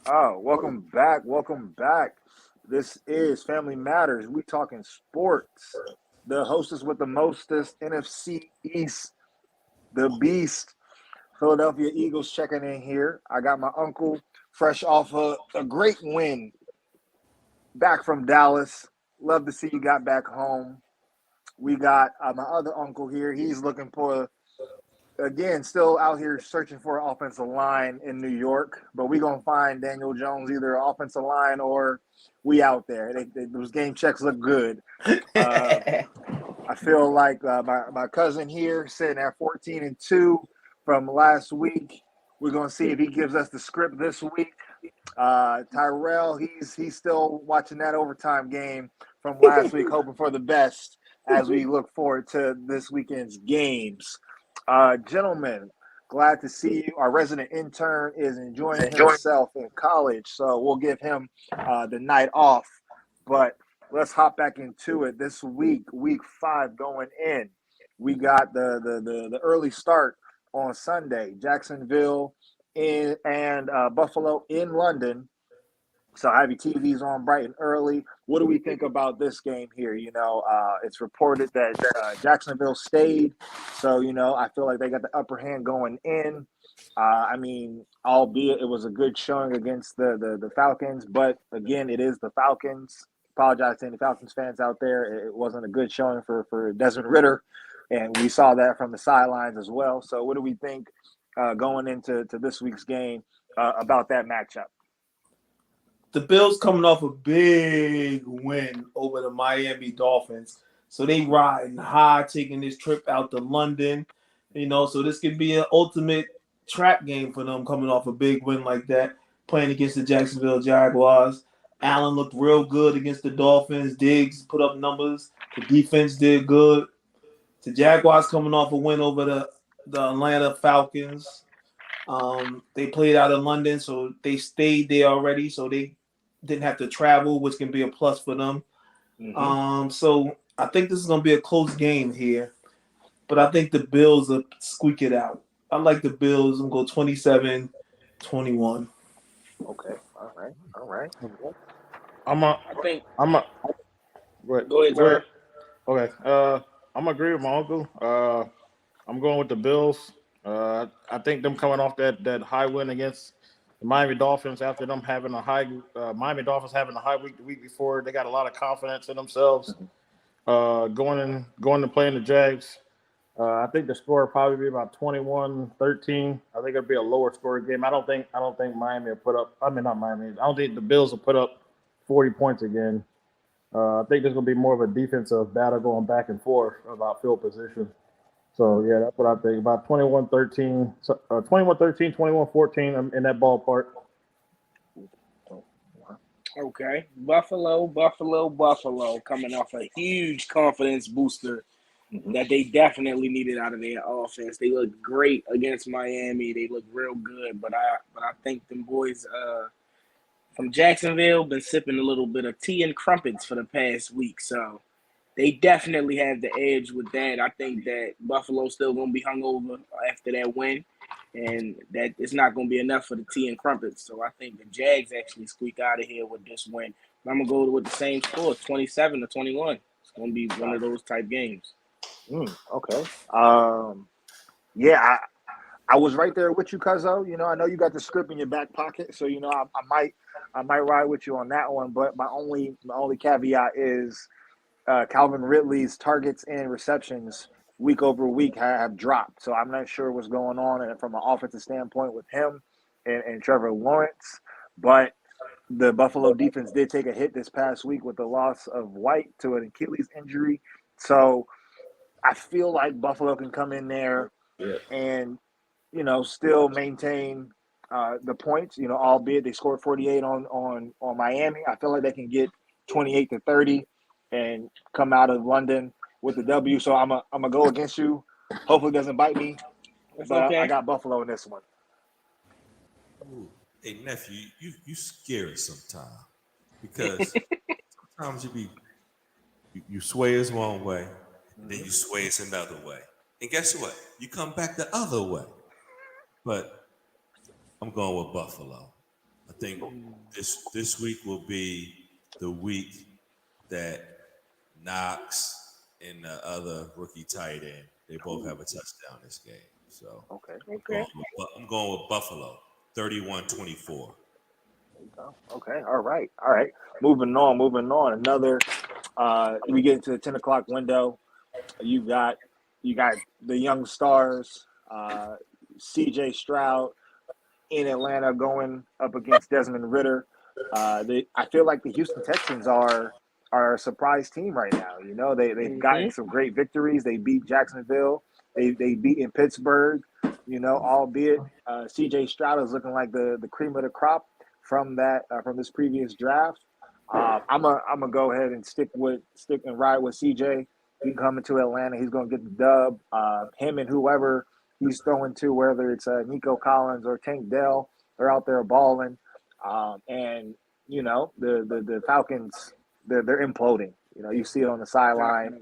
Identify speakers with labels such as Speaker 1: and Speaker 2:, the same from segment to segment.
Speaker 1: Oh, welcome back. Welcome back. This is Family Matters. We talking sports. The hostess with the mostest, NFC East, the beast, Philadelphia Eagles checking in here. I got my uncle fresh off a great win back from Dallas. Love to see you got back home. We got my other uncle here. He's looking for again, still out here searching for an offensive line in New York, but we gonna find Daniel Jones either offensive line or we out there. Those game checks look good. Uh, I feel like my cousin here sitting at 14-2 from last week. We're gonna see if he gives us the script this week. Tyrell, he's still watching that overtime game from last week, hoping for the best as we look forward to this weekend's games. Gentlemen, glad to see you. Our resident intern is enjoying himself in college, so we'll give him the night off. But let's hop back into it. This week 5 going in, we got the early start on Sunday. Jacksonville and Buffalo in London. So I have your TVs on bright and early. What do we think about this game here? It's reported that Jacksonville stayed, so I feel like they got the upper hand going in. Albeit it was a good showing against the Falcons, but again, it is the Falcons. Apologize to any Falcons fans out there. It wasn't a good showing for Desmond Ritter, and we saw that from the sidelines as well. So, what do we think going into this week's game about that matchup?
Speaker 2: The Bills coming off a big win over the Miami Dolphins. So they riding high, taking this trip out to London. So this could be an ultimate trap game for them coming off a big win like that, playing against the Jacksonville Jaguars. Allen looked real good against the Dolphins. Diggs put up numbers. The defense did good. The Jaguars coming off a win over the Atlanta Falcons. They played out of London, so they stayed there already. So they didn't have to travel, which can be a plus for them. So I think this is going to be a close game here, but I think the Bills will squeak it out. I like the Bills. I'm going to go 27-21.
Speaker 1: Okay. All right.
Speaker 3: I'm a,
Speaker 4: I think.
Speaker 3: I'm a, Go
Speaker 4: Go ahead,
Speaker 3: Go
Speaker 4: Tyler.
Speaker 3: ahead. Okay. I'm agree with my uncle. I'm going with the Bills. I think them coming off that high win against the Miami Dolphins after them having a high Miami Dolphins having a high week the week before. They got a lot of confidence in themselves. Going to play in the Jags. I think the score will probably be about 21-13. I think it'll be a lower score game. I don't think Miami will put up. I mean, not Miami. I don't think the Bills will put up 40 points again. I think there's going to be more of a defensive battle going back and forth about field position. So, yeah, that's what I think. About 21-13, 21-13, 21-14 in that ballpark.
Speaker 4: Okay. Buffalo coming off a huge confidence booster that they definitely needed out of their offense. They looked great against Miami. They looked real good, but I think them boys from Jacksonville been sipping a little bit of tea and crumpets for the past week, so they definitely have the edge with that. I think that Buffalo's still going to be hungover after that win, and that it's not going to be enough for the tea and crumpets. So I think the Jags actually squeak out of here with this win. I'm going to go with the same score, 27-21. It's going to be one of those type games.
Speaker 1: Okay. Yeah, I was right there with you, Cuzzo. I know you got the script in your back pocket, so I might ride with you on that one. But my only caveat is Calvin Ridley's targets and receptions week over week have dropped. So I'm not sure what's going on from an offensive standpoint with him and Trevor Lawrence. But the Buffalo defense did take a hit this past week with the loss of White to an Achilles injury. So I feel like Buffalo can come in there and still maintain the points. Albeit they scored 48 on Miami. I feel like they can get 28-30 and come out of London with the W. So I'm gonna go against you. Hopefully, it doesn't bite me,
Speaker 4: That's
Speaker 1: but I
Speaker 4: okay.
Speaker 1: got Buffalo in this one.
Speaker 5: Ooh. Hey nephew, you scary sometimes because sometimes you sway us one way, and then you sway us another way, and guess what? You come back the other way. But I'm going with Buffalo. I think this week will be the week that Knox and the other rookie tight end, they both have a touchdown this game. So
Speaker 1: Okay.
Speaker 4: Okay.
Speaker 5: I'm going with Buffalo, 31-24.
Speaker 1: Okay. All right. Moving on. Another. We get into the 10 o'clock window. You got the young stars, C.J. Stroud in Atlanta going up against Desmond Ritter. I feel like the Houston Texans are a surprise team right now. You know, they've gotten some great victories. They beat Jacksonville. They beat in Pittsburgh. You know, albeit C.J. Stroud is looking like the cream of the crop from this previous draft. I'm gonna go ahead and stick and ride with CJ. He coming to Atlanta. He's gonna get the dub. Him and whoever he's throwing to, whether it's Nico Collins or Tank Dell, they're out there balling. And you know the Falcons, they're imploding. You know, you see it on the sideline.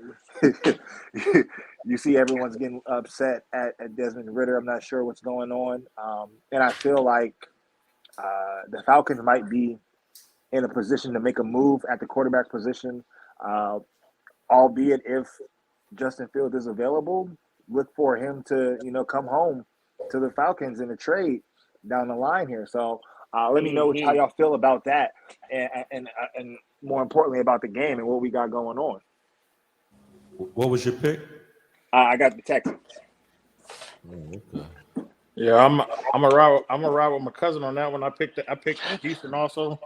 Speaker 1: You see everyone's getting upset at Desmond Ritter. I'm not sure what's going on. And I feel like the Falcons might be in a position to make a move at the quarterback position, albeit if Justin Fields is available, look for him to, come home to the Falcons in a trade down the line here. So let me know how y'all feel about that, and more importantly about the game and what we got going on.
Speaker 5: What was your pick?
Speaker 1: I got the Texans.
Speaker 5: Oh, okay.
Speaker 3: Yeah, I'm a ride with my cousin on that one. I picked Houston also.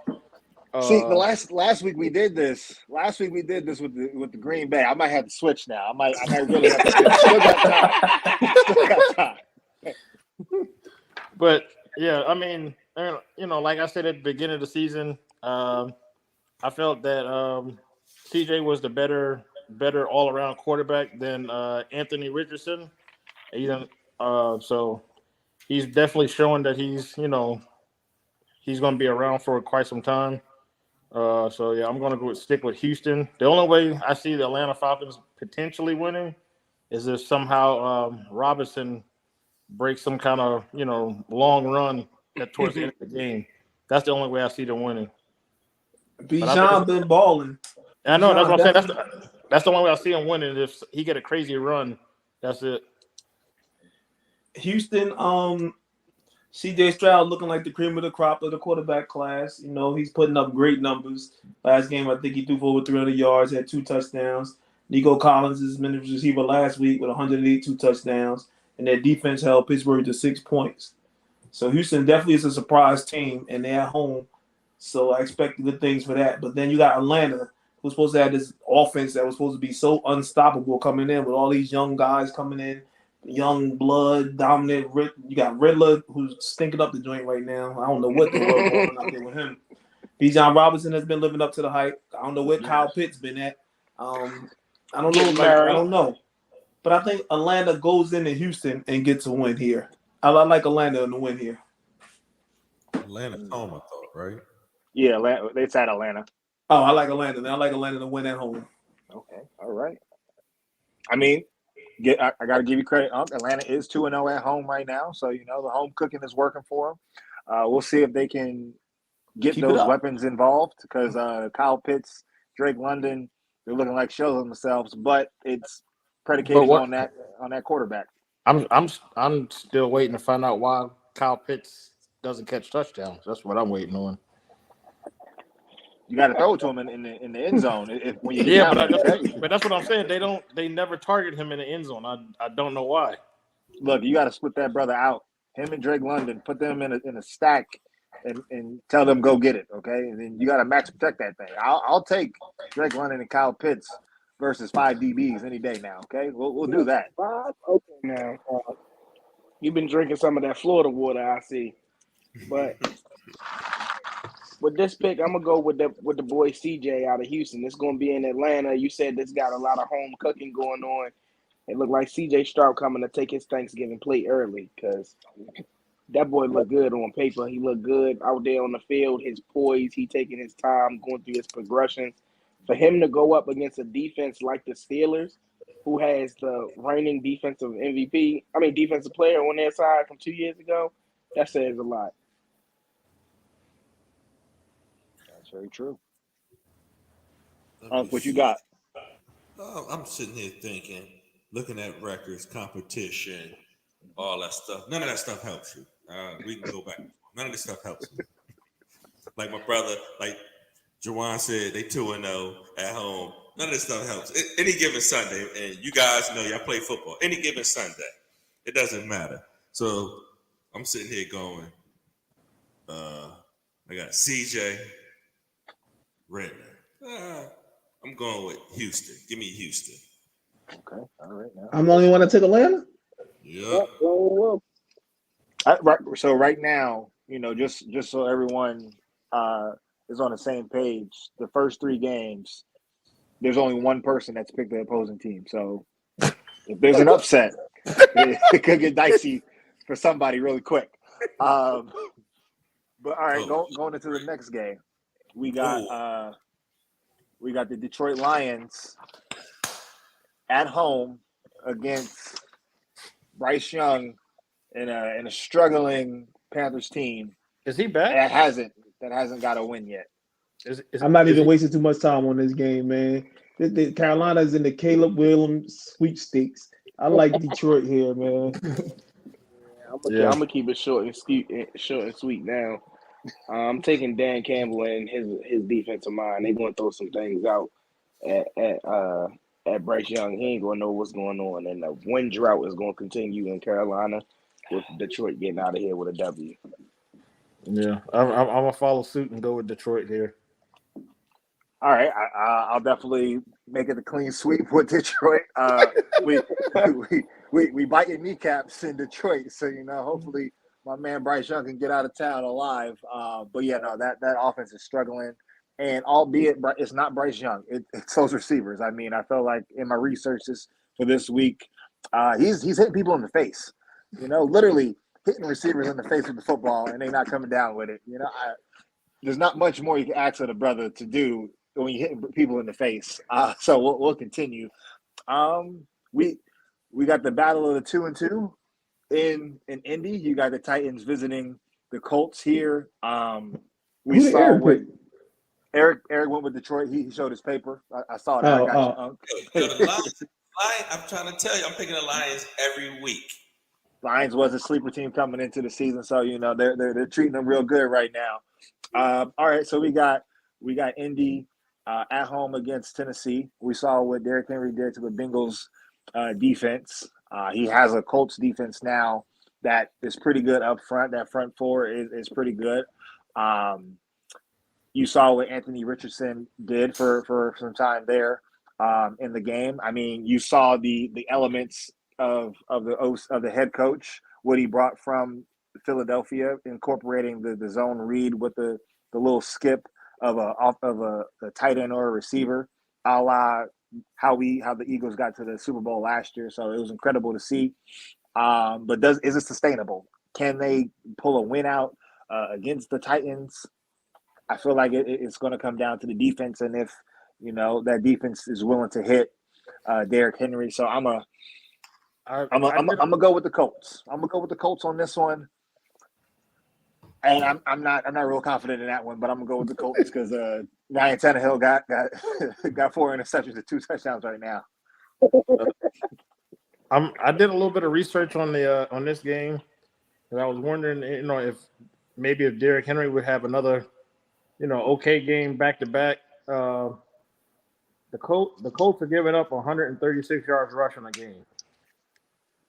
Speaker 1: See, the last week we did this. Last week we did this with the Green Bay. I might have to switch now. I might really have to switch. Still got time.
Speaker 3: But yeah, I mean, like I said at the beginning of the season, I felt that CJ was the better all around quarterback than Anthony Richardson. So he's definitely showing that he's going to be around for quite some time. So yeah, I'm going to stick with Houston. The only way I see the Atlanta Falcons potentially winning is if somehow Robinson breaks some kind of long run towards the end of the game. That's the only way I see them winning.
Speaker 2: Bijan been balling.
Speaker 3: I know, that's what I'm saying. That's the only way I see him winning. If he get a crazy run, that's it.
Speaker 2: Houston, C.J. Stroud looking like the cream of the crop of the quarterback class. You know, he's putting up great numbers. Last game, I think he threw for over 300 yards, had 2 touchdowns. Nico Collins is minute receiver last week with 182 touchdowns, and their defense held Pittsburgh to 6 points. So Houston definitely is a surprise team, and they're at home. So I expect good things for that. But then you got Atlanta, who's supposed to have this offense that was supposed to be so unstoppable coming in with all these young guys coming in. Young blood, dominant. You got Riddler, who's stinking up the joint right now. I don't know what the world going on out there with him. Bijan Robinson has been living up to the hype. I don't know where Kyle Pitts been at. I don't know. I don't know. But I think Atlanta goes into Houston and gets a win here. I like Atlanta in the win here.
Speaker 5: Atlanta's home, I thought, right?
Speaker 1: Yeah, it's at Atlanta.
Speaker 2: Oh, I like Atlanta. I like Atlanta to win at home.
Speaker 1: Okay, all right. I mean, I got to give you credit. Atlanta is 2-0 at home right now, so the home cooking is working for them. We'll see if they can get those weapons involved because Kyle Pitts, Drake London, they're looking like shells of themselves, but it's predicated on that quarterback.
Speaker 3: I'm still waiting to find out why Kyle Pitts doesn't catch touchdowns. That's what I'm waiting on.
Speaker 1: You got to throw it to him in the end zone. When you
Speaker 3: but that's what I'm saying. They never target him in the end zone. I don't know why.
Speaker 1: Look, you got to split that brother out. Him and Drake London, put them in a stack, and tell them go get it. Okay, and then you got to max protect that thing. I'll take Drake London and Kyle Pitts versus 5 DBs any day now. Okay, we'll do that.
Speaker 4: Okay, now you've been drinking some of that Florida water, I see, but. With this pick, I'm gonna go with the boy CJ out of Houston. It's gonna be in Atlanta. You said this got a lot of home cooking going on. It looked like CJ Stroud coming to take his Thanksgiving plate early because that boy looked good on paper. He looked good out there on the field. His poise, he taking his time, going through his progressions. For him to go up against a defense like the Steelers, who has the reigning defensive player on their side from 2 years ago, that says a lot.
Speaker 1: very true.
Speaker 5: Let me
Speaker 1: What you
Speaker 5: see.
Speaker 1: got?
Speaker 5: Oh, I'm sitting here thinking, looking at records, competition, all that stuff. None of that stuff helps you. We can go back. None of this stuff helps me. Like my brother, like Jawan said, they 2-0 at home. None of this stuff helps. Any given Sunday, and you guys know y'all play football. Any given Sunday, it doesn't matter. So I'm sitting here going, I got CJ, Redman. I'm going with Houston. Give me Houston.
Speaker 1: Okay, all right now.
Speaker 2: I'm the only one that took Atlanta.
Speaker 5: Yep.
Speaker 1: So right now, just so everyone is on the same page, the first 3 games, there's only one person that's picked the opposing team. So if there's an upset, it could get dicey for somebody really quick. But all right, going into the next game, we got the Detroit Lions at home against Bryce Young in a struggling Panthers team
Speaker 3: Is he back?
Speaker 1: that hasn't got a win yet.
Speaker 2: I'm not even wasting too much time on this game, man. Carolina's in the Caleb Williams sweepstakes. I like Detroit here, man.
Speaker 4: I'm gonna keep it short and sweet now. I'm taking Dan Campbell and his defensive mind. They're gonna throw some things out at Bryce Young. He ain't gonna know what's going on, and the wind drought is gonna continue in Carolina, with Detroit getting out of here with a W.
Speaker 3: Yeah, I'm gonna follow suit and go with Detroit here.
Speaker 1: All right, I'll definitely make it a clean sweep with Detroit. We biting kneecaps in Detroit, so hopefully my man Bryce Young can get out of town alive. But yeah, no, that offense is struggling, and albeit it's not Bryce Young, it's those receivers. I mean, I felt like in my researches for this week, he's hitting people in the face. Literally hitting receivers in the face with the football, and they not coming down with it. There's not much more you can ask of the brother to do when you hit people in the face. So we'll continue. We got the battle of the 2-2 in Indy. You got the Titans visiting the Colts here. We
Speaker 2: Who did
Speaker 1: saw
Speaker 2: Eric
Speaker 1: what
Speaker 2: pick?
Speaker 1: Eric went with Detroit. He showed his paper. I saw that. I got you.
Speaker 5: The Lions, I'm trying to tell you, I'm picking the Lions every week.
Speaker 1: Lions was a sleeper team coming into the season, so they're treating them real good right now. All right, so we got Indy at home against Tennessee. We saw what Derrick Henry did to the Bengals defense. He has a Colts defense now that is pretty good up front. That front four is pretty good. You saw what Anthony Richardson did for some time there in the game. I mean, you saw the elements of the head coach, what he brought from Philadelphia, incorporating the zone read with the little skip of a tight end or a receiver, a la how the Eagles got to the Super Bowl last year. So it was incredible to see. But is it sustainable? Can they pull a win out against the Titans? I feel like it's going to come down to the defense, and if that defense is willing to hit Derrick Henry. So I'm gonna go with the Colts. I'm gonna go with the Colts on this one. And I'm not real confident in that one, but I'm gonna go with the Colts because Ryan Tannehill got 4 interceptions and 2 touchdowns right now.
Speaker 3: I did a little bit of research on this game, and I was wondering, if Derrick Henry would have another, okay game back to back. The Colts are giving up 136 yards rushing a game.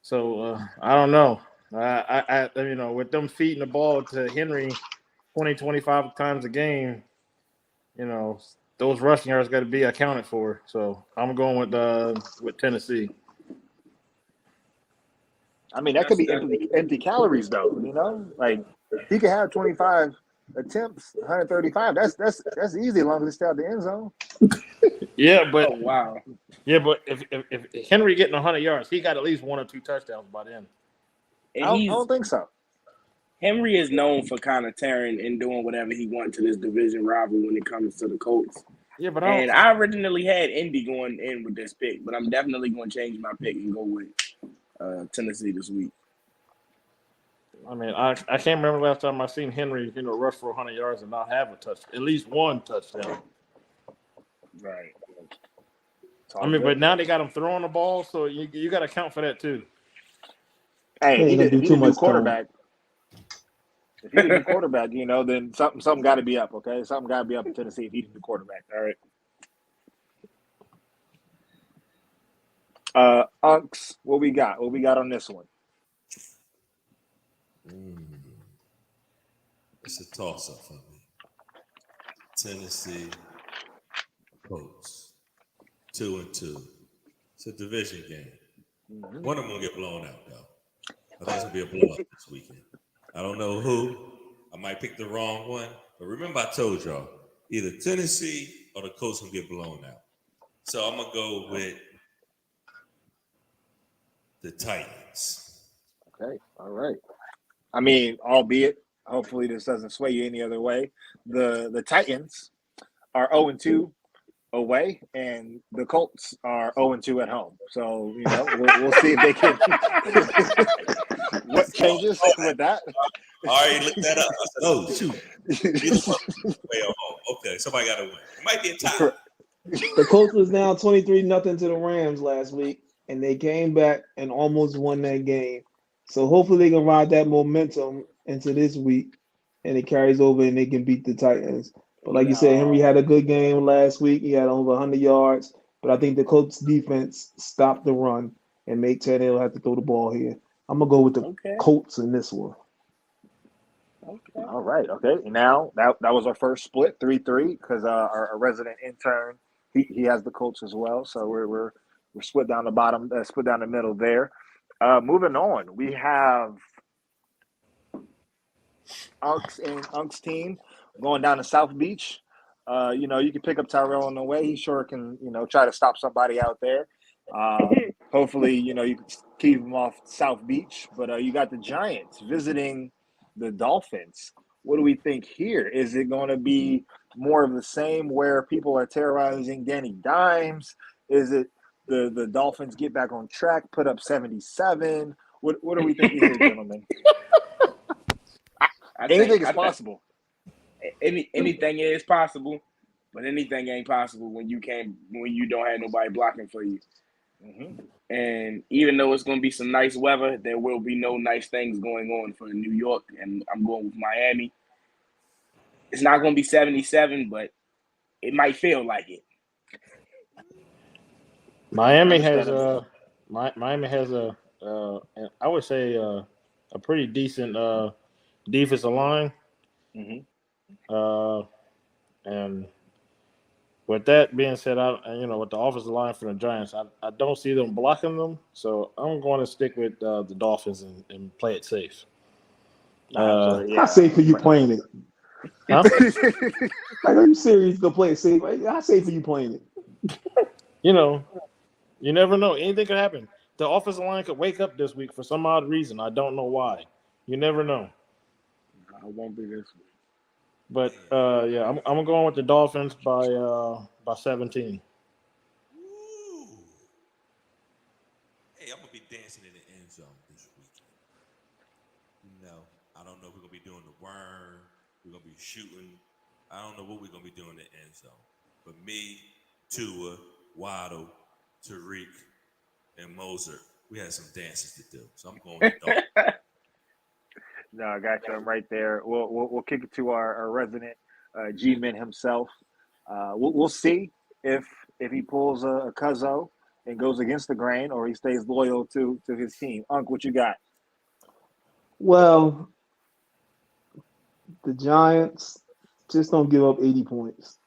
Speaker 3: So I don't know. With them feeding the ball to Henry 20-25 times a game, those rushing yards got to be accounted for. So I'm going with Tennessee.
Speaker 1: I mean, that could be empty calories, though. Like he could have 25 attempts, 135. That's easy, as long as it's out the end zone.
Speaker 3: Yeah, but
Speaker 4: wow.
Speaker 3: Yeah, but if Henry getting 100 yards, he got at least 1 or 2 touchdowns by then.
Speaker 1: I don't think so.
Speaker 4: Henry is known for kind of tearing and doing whatever he wants to this division rivalry when it comes to the Colts.
Speaker 3: Yeah, but
Speaker 4: I originally had Indy going in with this pick, but I'm definitely going to change my pick and go with Tennessee this week.
Speaker 3: I mean, I can't remember last time I seen Henry, rush for 100 yards and not have a touchdown, at least one touchdown.
Speaker 1: Right.
Speaker 3: I mean, but now they got him throwing the ball, so you got to account for that too.
Speaker 1: Hey,
Speaker 6: Ain't gonna do too much
Speaker 1: quarterback. If he's a new quarterback, then something got to be up. Okay, something got to be up in Tennessee if he's a new quarterback. All right. Unks, what we got? What we got on this one?
Speaker 5: It's a toss-up for me. Tennessee, Colts, 2-2. It's a division game. One of them gonna get blown out though. I think it's gonna be a blowout this weekend. I don't know who. I might pick the wrong one, but remember I told y'all either Tennessee or the Colts gonna get blown out. So I'm gonna go with the Titans.
Speaker 1: Okay. All right. I mean, albeit, hopefully this doesn't sway you any other way. The Titans are 0-2 away, and the Colts are 0-2 at home. So, we'll see if they can. What changes with that?
Speaker 5: I already looked that up. I said, oh, shoot. Way at home. Okay, somebody got to win. It might be a tie.
Speaker 6: The Colts was down 23-0 to the Rams last week, and they came back and almost won that game. So hopefully they can ride that momentum into this week, and it carries over and they can beat the Titans. But like you said, Henry had a good game last week. He had over 100 yards. But I think the Colts defense stopped the run and made Tannehill have to throw the ball here. I'm going to go with the Colts in this one.
Speaker 1: Okay. All right. Okay. Now that was our first split, 3-3, because our resident intern he has the Colts as well. So we're split down the bottom, split down the middle there. Moving on, we have Unks and Unks team going down to South Beach. You can pick up Tyrell on the way. He sure can, try to stop somebody out there. Hopefully, you can keep him off South Beach. But you got the Giants visiting the Dolphins. What do we think here? Is it going to be more of the same where people are terrorizing Danny Dimes? Is it the Dolphins get back on track, put up 77? What are we thinking here, gentlemen? Anything is possible.
Speaker 4: Anything is possible, but anything ain't possible when you don't have nobody blocking for you.
Speaker 1: Mm-hmm.
Speaker 4: And even though it's going to be some nice weather, there will be no nice things going on for New York, and I'm going with Miami. It's not going to be 77, but it might feel like it.
Speaker 3: Miami has a I would say a pretty decent defensive line.
Speaker 1: Mm-hmm.
Speaker 3: And with that being said, with the offensive line for the Giants, I don't see them blocking them. So I'm going to stick with the Dolphins and play it safe.
Speaker 6: How safe are you playing it?
Speaker 3: Huh?
Speaker 6: Like, are you serious to play it safe? How safe are you playing it?
Speaker 3: You never know. Anything could happen. The offensive line could wake up this week for some odd reason. I don't know why. You never know.
Speaker 4: I won't be this week.
Speaker 3: But I'm going with the Dolphins by 17.
Speaker 5: Ooh. Hey, I'm gonna be dancing in the end zone this weekend. I don't know if we're gonna be doing the worm. We're gonna be shooting. I don't know what we're gonna be doing in the end zone. But me, Tua, Waddle, Tariq, and Moser, we had some dances to do. So I'm going with the Dolphins.
Speaker 1: No, I got you. I'm right there. We'll kick it to our resident G-Man himself. We'll see if he pulls a Cuzzo and goes against the grain, or he stays loyal to his team. Unc, what you got?
Speaker 6: Well, the Giants just don't give up 80 points.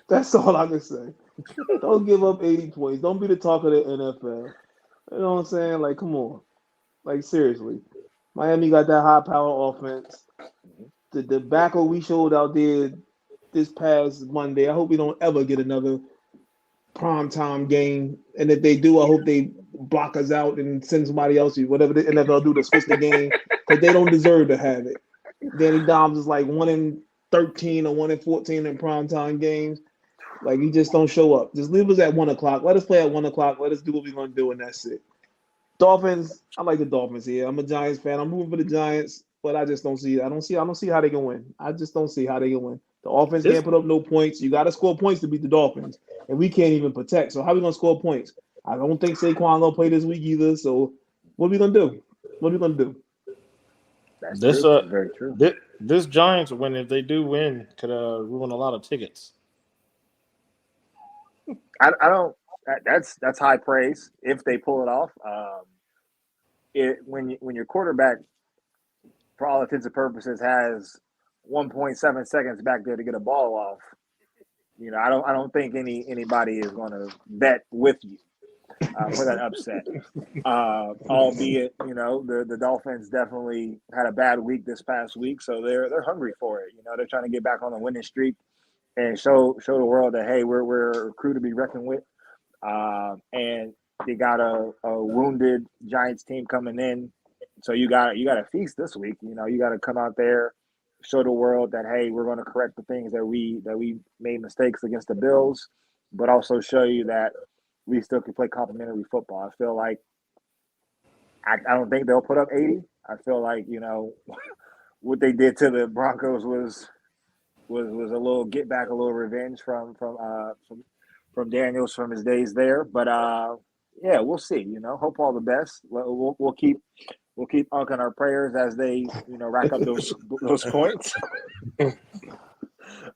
Speaker 6: That's all I can say. Don't give up 80 points. Don't be the talk of the NFL. You know what I'm saying? Like, come on. Like, seriously. Miami got that high-power offense. The debacle we showed out there this past Monday, I hope we don't ever get another primetime game. And if they do, I hope they block us out and send somebody else, whatever the NFL do to switch the game, because they don't deserve to have it. Danny Dimes is like 1-13 or 1-14 in primetime games. Like, he just don't show up. Just leave us at 1 o'clock. Let us play at 1 o'clock. Let us do what we're going to do, and that's it. Dolphins, I like the Dolphins here. I'm a Giants fan. I'm moving for the Giants. but I just don't see. I don't see how they can win. I just don't see how they can win. The offense
Speaker 3: This-
Speaker 6: can't put up no points. You got to score points to beat the Dolphins, and we can't even protect. So how we gonna score points? I don't think Saquon gonna play this week either. So what are we gonna do? What are we gonna do?
Speaker 1: That's
Speaker 3: This
Speaker 1: true. That's very true.
Speaker 3: this Giants win, if they do win, could ruin a lot of tickets.
Speaker 1: I don't. That's high praise if they pull it off. When your quarterback, for all intents and purposes, has 1.7 seconds back there to get a ball off, I don't think anybody is going to bet with you for that upset. Albeit, the Dolphins definitely had a bad week this past week, so they're hungry for it. They're trying to get back on the winning streak and show the world that, hey, we're a crew to be reckoned with. And they got a wounded Giants team coming in, so you got to feast this week. You got to come out there, show the world that, hey, we're going to correct the things that we made mistakes against the Bills, but also show you that we still can play complimentary football. I feel like I don't think they'll put up 80. I feel like what they did to the Broncos was a little get back, a little revenge from Daniels from his days there. But yeah, we'll see. Hope all the best. We'll keep unking our prayers as they rack up those points.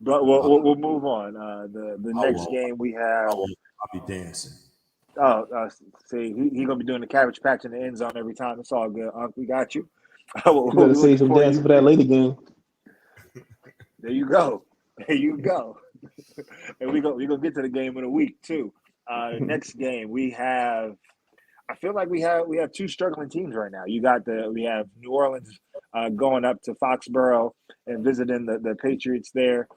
Speaker 1: But we'll move on. The next game we have.
Speaker 5: I'll be dancing.
Speaker 1: See, he's gonna be doing the cabbage patch in the end zone every time. It's all good, Unc. We got you.
Speaker 6: You better save some dancing for that later game.
Speaker 1: There you go. And we gonna get to the game in a week too. The next game we have. I feel like we have two struggling teams right now. We have New Orleans going up to Foxborough and visiting the Patriots there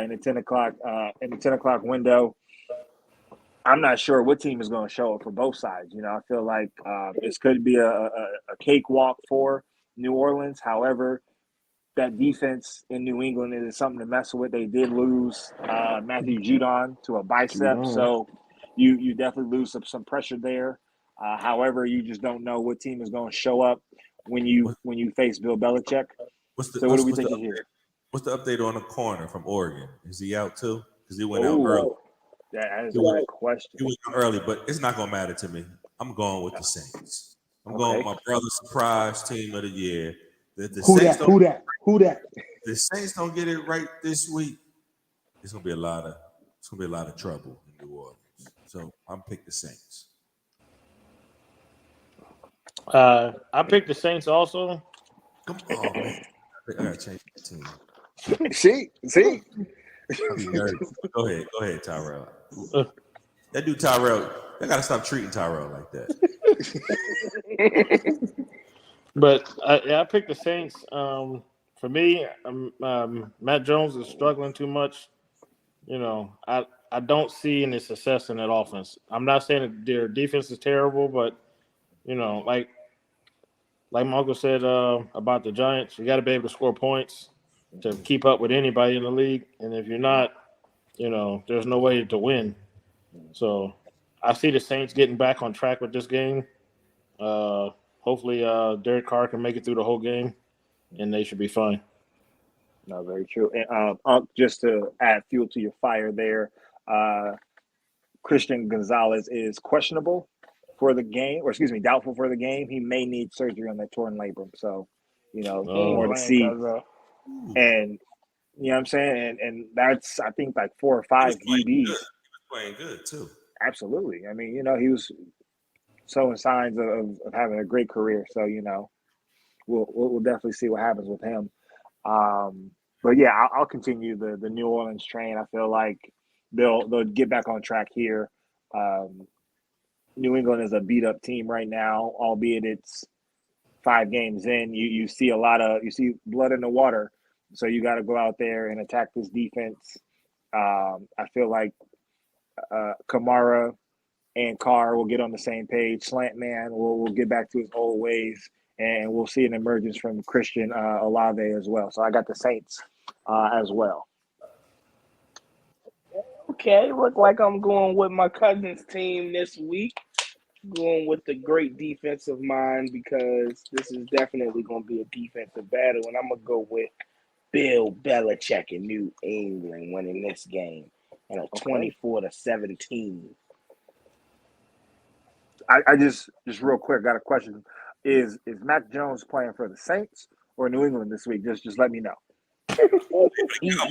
Speaker 1: in the 10 o'clock window. I'm not sure what team is going to show up for both sides. I feel like this could be a cakewalk for New Orleans. However, that defense in New England is something to mess with. They did lose Matthew Judon to a bicep, so you definitely lose some pressure there. However, you just don't know what team is going to show up when you face Bill Belichick. What are we thinking here?
Speaker 5: What's the update on the corner from Oregon? Is he out too? Because he went out early.
Speaker 1: That is a good question.
Speaker 5: He went out early, but it's not going to matter to me. I'm going with the Saints. I'm going with my brother's surprise team of the year.
Speaker 6: Who that?
Speaker 5: The Saints don't get it right this week. It's gonna be a lot of trouble in New Orleans. So I'm pick the Saints.
Speaker 3: I picked the Saints also.
Speaker 5: Come on, man. I gotta change the team.
Speaker 1: See.
Speaker 5: Go ahead, Tyrell. That dude Tyrell, I gotta stop treating Tyrell like that.
Speaker 3: But I picked the Saints. For me, Matt Jones is struggling too much. I don't see any success in that offense. I'm not saying that their defense is terrible, but like my uncle said about the Giants, you got to be able to score points to keep up with anybody in the league. And if you're not, there's no way to win. So I see the Saints getting back on track with this game. Hopefully, Derek Carr can make it through the whole game, and they should be fine.
Speaker 1: No, very true. And just to add fuel to your fire there, Christian Gonzalez is questionable for the game, doubtful for the game. He may need surgery on that torn labrum. So, more to see. And you know what I'm saying? And that's, I think, like 4 or 5 DBs.
Speaker 5: He was playing good, too.
Speaker 1: Absolutely. I mean, he was showing signs of having a great career. So, we'll definitely see what happens with him. But yeah, I'll continue the New Orleans train. I feel like they'll get back on track here. New England is a beat up team right now, albeit it's 5 games in. You see blood in the water, so you got to go out there and attack this defense. I feel like Kamara and Carr will get on the same page. Slant man will get back to his old ways, and we'll see an emergence from Christian Olave as well. So I got the Saints as well.
Speaker 4: Okay, look like I'm going with my cousin's team this week. going with the great defensive mind because this is definitely going to be a defensive battle, and I'm going to go with Bill Belichick in New England winning this game and a 24-17.
Speaker 1: I just real quick got a question. Is Mac Jones playing for the Saints or New England this week? Just let me know.
Speaker 5: Cowboys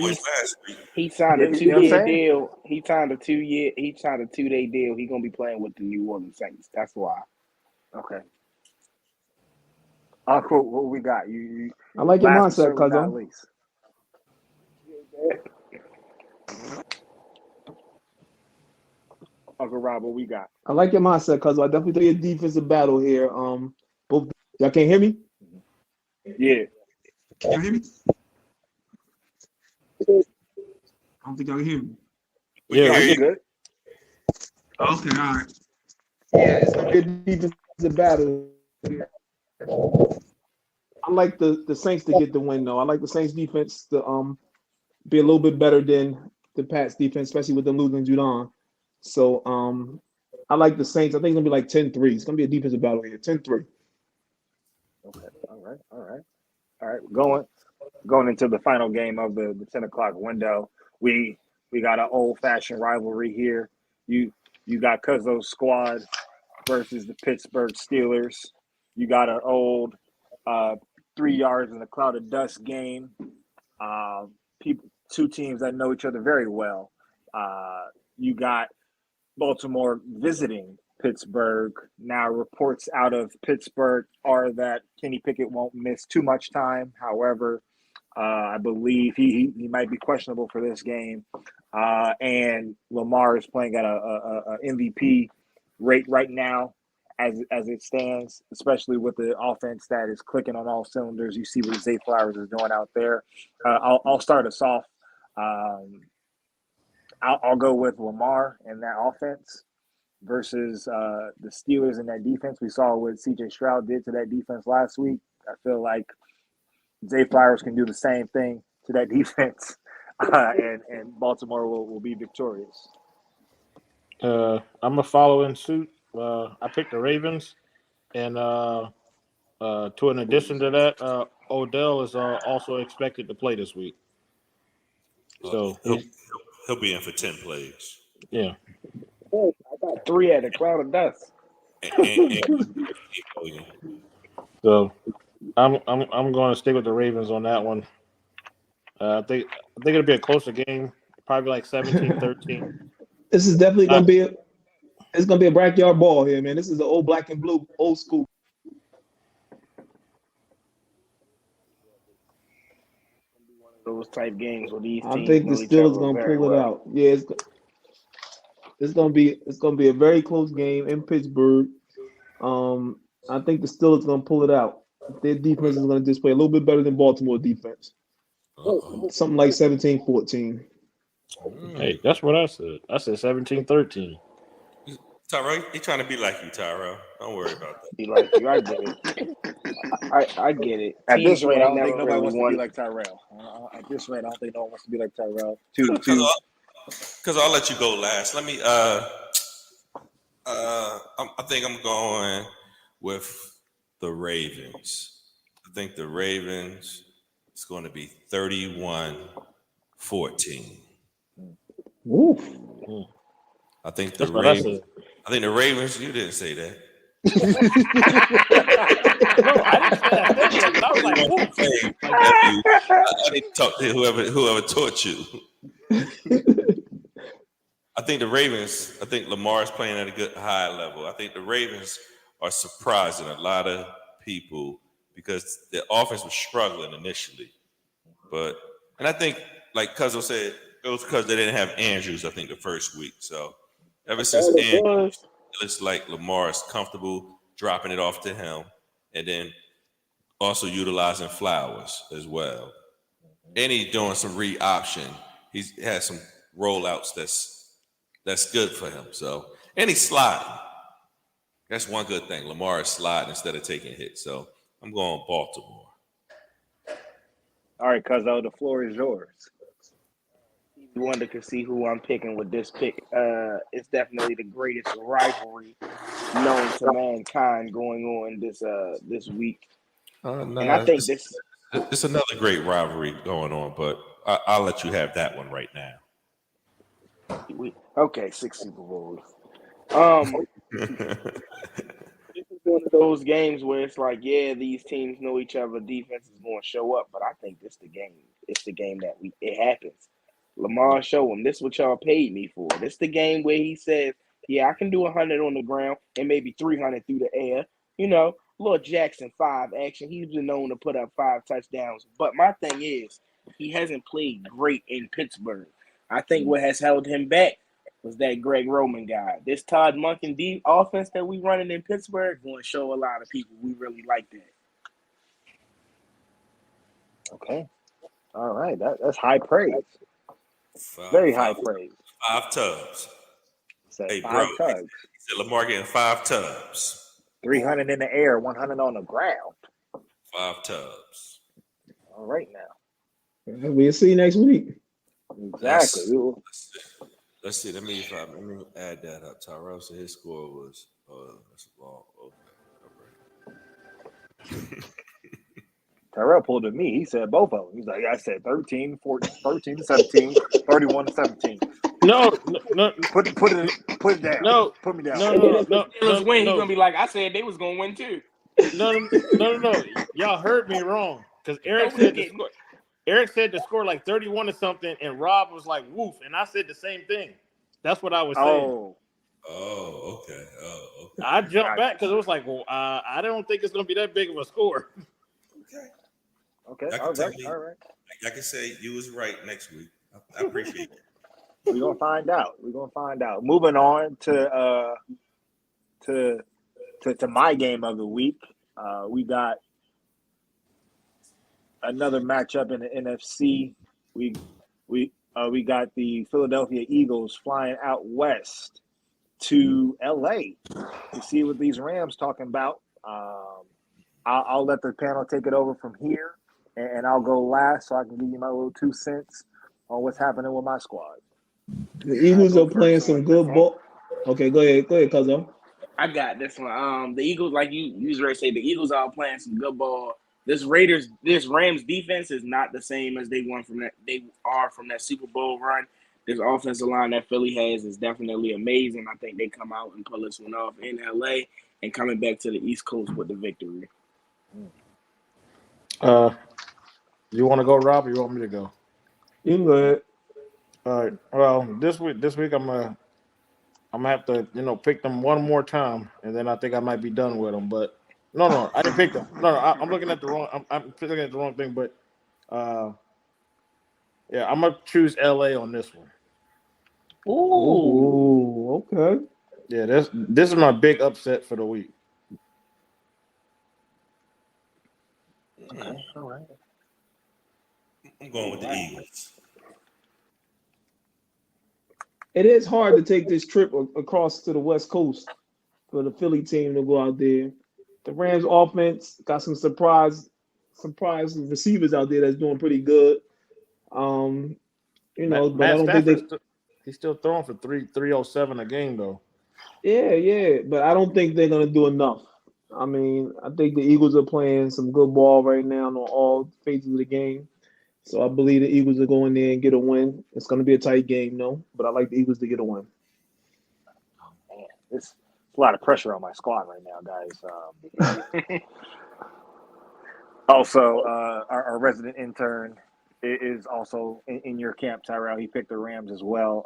Speaker 5: last week.
Speaker 4: He signed a
Speaker 1: You know what I'm
Speaker 4: 2-year
Speaker 1: saying?
Speaker 4: deal. He signed a 2-day deal. He's gonna be playing with the New Orleans Saints. That's why.
Speaker 1: Okay. Cool. What we got? You
Speaker 6: I like your
Speaker 1: last but
Speaker 6: mindset,
Speaker 1: certainly not
Speaker 6: cousin.
Speaker 1: least. Uncle Rob, what we got?
Speaker 6: I like your mindset, cousin. I definitely think a defensive battle here. Both y'all can't hear me?
Speaker 1: Yeah.
Speaker 6: Can y'all hear me? I don't think y'all can hear me.
Speaker 5: We
Speaker 3: Yeah,
Speaker 5: can hear
Speaker 1: You
Speaker 5: you.
Speaker 1: good?
Speaker 6: Okay, all right. Yeah, it's gonna be a defensive battle. I like the Saints to get the win though. I like the Saints defense to be a little bit better than the Pats defense, especially with them losing Judon. So I like the Saints. I think it's gonna be like 10-3. It's gonna be a defensive battle here. 10-3.
Speaker 1: Okay. All right. Going into the final game of the 10 o'clock window. We got an old fashioned rivalry here. You got Cuzzo's squad versus the Pittsburgh Steelers. You got an old 3 yards in a cloud of dust game. Two teams that know each other very well. You got Baltimore visiting Pittsburgh. Now, reports out of Pittsburgh are that Kenny Pickett won't miss too much time. However, I believe he might be questionable for this game. And Lamar is playing at a MVP rate right now as it stands, especially with the offense that is clicking on all cylinders. You see what Zay Flowers is doing out there. I'll start us off. I'll go with Lamar and that offense versus the Steelers and that defense. We saw what C.J. Stroud did to that defense last week. I feel like Zay Flowers can do the same thing to that defense, and Baltimore will be victorious.
Speaker 3: I'm gonna follow in suit. I picked the Ravens, and to an addition to that, Odell is also expected to play this week. So
Speaker 5: He'll be in for 10 plays.
Speaker 3: yeah,
Speaker 4: I got 3 at a cloud of dust.
Speaker 5: And
Speaker 3: so I'm going to stick with the Ravens on that one. I think it'll be a closer game, probably like 17-13.
Speaker 6: This is definitely gonna be a backyard ball here, man. This is the old black and blue, old school.
Speaker 4: Those type games where these
Speaker 6: I
Speaker 4: teams
Speaker 6: think the
Speaker 4: know each other
Speaker 6: Steelers gonna
Speaker 4: very
Speaker 6: pull it
Speaker 4: well.
Speaker 6: out. Yeah, it's gonna be a very close game in Pittsburgh. I think the Steelers gonna pull it out. Their defense is gonna display a little bit better than Baltimore defense. Something like 17-14.
Speaker 3: Hey, that's what I said. I said 17-13.
Speaker 5: Tyrell, he trying to be like you, Tyrell. Don't worry about that.
Speaker 4: Be like you, I get it. I get it.
Speaker 1: At this
Speaker 4: Teams
Speaker 1: rate, I
Speaker 4: ain't
Speaker 1: don't think
Speaker 4: never
Speaker 1: nobody
Speaker 4: really
Speaker 1: wants to
Speaker 4: won.
Speaker 1: be like Tyrell. At this rate, I don't think no one wants to be like Tyrell.
Speaker 5: Because I'll let you go last. Let me. I think I'm going with the Ravens. I think the Ravens is going to be 31-14.
Speaker 6: Oof.
Speaker 5: I think the
Speaker 3: That's what I
Speaker 5: Ravens.
Speaker 3: said.
Speaker 5: I think the Ravens. You didn't say that.
Speaker 3: No, I didn't say that. But I was like,
Speaker 5: I need to talk to whoever taught you. I think the Ravens. I think Lamar is playing at a good high level. I think the Ravens are surprising a lot of people because the offense was struggling initially, and I think like Cuzzo said, it was because they didn't have Andrews. I think the first week. So ever since Andrews, it looks like Lamar is comfortable dropping it off to him, and then also utilizing Flowers as well. And he's doing some read option. He's had some rollouts that's good for him. So, and he's sliding. That's one good thing. Lamar is sliding instead of taking hits. So I'm going Baltimore.
Speaker 1: All right, Cuzzo, the floor is yours.
Speaker 4: You wonder to see who I'm picking with this pick. It's definitely the greatest rivalry known to mankind going on this week.
Speaker 5: No,
Speaker 4: And I think this
Speaker 5: it's another great rivalry going on, but I'll let you have that one right now.
Speaker 4: okay, 6 Super Bowls. This is one of those games where it's like, yeah, these teams know each other, defense is going to show up, but I think this the game. It's the game that it happens. Lamar show them this is what y'all paid me for. This the game where he says, yeah, I can do 100 on the ground and maybe 300 through the air. You know, Lord Jackson 5 action. He's been known to put up 5 touchdowns. But my thing is, he hasn't played great in Pittsburgh. I think what has held him back was that Greg Roman guy. This Todd Monken offense that we running in Pittsburgh going to show a lot of people we really like that.
Speaker 1: Okay. All right. That's high praise. Very high praise.
Speaker 5: 5 tubs.
Speaker 1: Said
Speaker 5: Hey,
Speaker 1: 5
Speaker 5: bro.
Speaker 1: tugs.
Speaker 5: He said Lamar getting 5 tubs.
Speaker 1: 300 in the air, 100 on the ground.
Speaker 5: 5 tubs.
Speaker 1: All right now.
Speaker 6: We'll see you next week.
Speaker 1: Exactly.
Speaker 5: Let's see. Let me add that up. Tyrell said his score was that's long. Okay.
Speaker 1: Tyrell pulled at me. He said both of them. He's like, I said 13, 14, 13 to 17, 31 to 17.
Speaker 3: No.
Speaker 1: Put it down.
Speaker 3: No.
Speaker 1: Put me down.
Speaker 3: No.
Speaker 4: Steelers win. He's gonna be like, I said they was gonna win too.
Speaker 3: No. Y'all heard me wrong because Eric said the score. Eric said the score like 31 or something, and Rob was like, "Woof," and I said the same thing. That's what I was saying.
Speaker 5: Oh, okay.
Speaker 3: I jumped back because it was like, well, I don't think it's gonna be that big of a score.
Speaker 1: Okay.
Speaker 5: I
Speaker 1: All
Speaker 5: can
Speaker 1: right. All right.
Speaker 5: I can say you was right next week. I appreciate it.
Speaker 1: We're gonna find out. Moving on to my game of the week. We got another matchup in the NFC. We got the Philadelphia Eagles flying out west to LA to see what these Rams talking about. I'll let the panel take it over from here, and I'll go last so I can give you my little 2 cents on what's happening with my squad.
Speaker 6: The Eagles are playing some good ball. Okay, go ahead, Cuzzo.
Speaker 4: I got this one. The Eagles, like you usually say, the Eagles are playing some good ball. This Rams defense is not the same as they are from that Super Bowl run. This offensive line that Philly has is definitely amazing. I think they come out and pull this one off in LA and coming back to the East Coast with the victory.
Speaker 3: You want to go, Rob, or you want me to go?
Speaker 6: You can go ahead.
Speaker 3: All right. Well, this week I'm gonna have to pick them one more time, and then I think I might be done with them. But no, I didn't pick them. No, I'm looking at the wrong. I'm looking at the wrong thing. But yeah, I'm gonna choose LA on this one.
Speaker 6: Ooh, okay.
Speaker 3: Yeah, this is my big upset for the week.
Speaker 1: Okay, all right.
Speaker 5: I'm going with the Eagles.
Speaker 6: It is hard to take this trip across to the West Coast for the Philly team to go out there. The Rams offense got some surprise receivers out there that's doing pretty good. But I don't think
Speaker 3: he's still throwing for 307 a game though.
Speaker 6: Yeah, but I don't think they're gonna do enough. I mean, I think the Eagles are playing some good ball right now on all phases of the game. So I believe the Eagles are going there and get a win. It's going to be a tight game, no, but I like the Eagles to get a win.
Speaker 1: Oh, man, it's a lot of pressure on my squad right now, guys. Also, our resident intern is also in your camp, Tyrell. He picked the Rams as well.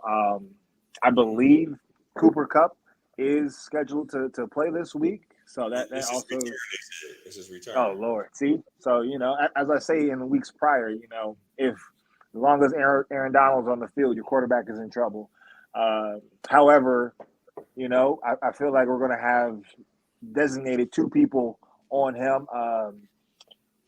Speaker 1: I believe Cooper Kupp is scheduled to play this week. So that also
Speaker 5: This is return.
Speaker 1: Oh Lord, see. So as I say in the weeks prior, if as long as Aaron Donald's on the field, your quarterback is in trouble. However, I feel like we're going to have designated 2 people on him.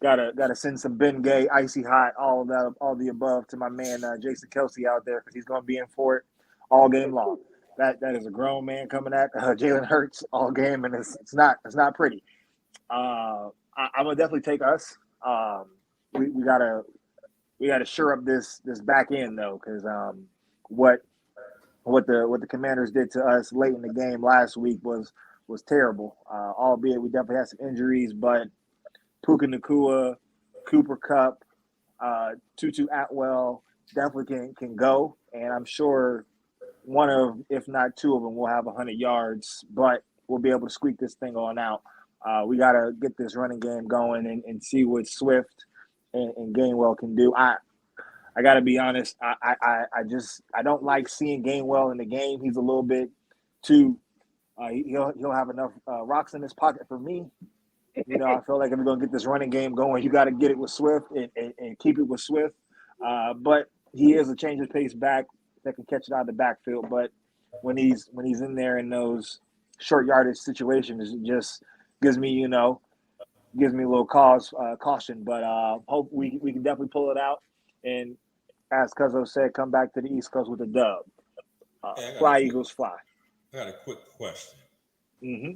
Speaker 1: Gotta send some Ben Gay, icy hot, all the above to my man Jason Kelsey out there because he's going to be in for it all game long. That is a grown man coming at Jalen Hurts all game, and it's not pretty. I'm gonna definitely take us. We gotta shore up this back end though, because what the Commanders did to us late in the game last week was was terrible. Albeit we definitely had some injuries, but Puka Nacua, Cooper Kupp, Tutu Atwell definitely can go, and I'm sure one of, if not two of them, will have 100 yards, but we'll be able to squeak this thing on out. We got to get this running game going and see what Swift and Gainwell can do. I got to be honest. I don't like seeing Gainwell in the game. He's a little bit too. He'll have enough rocks in his pocket for me. You know, I feel like if we're gonna get this running game going, you got to get it with Swift and keep it with Swift. But he is a change of pace back that can catch it out of the backfield. But when he's in there in those short yardage situations, it just gives me a little caution. But hope we can definitely pull it out. And as Cuzzo said, come back to the East Coast with a dub. Fly Eagles fly.
Speaker 5: I got a quick question.
Speaker 1: Mm-hmm.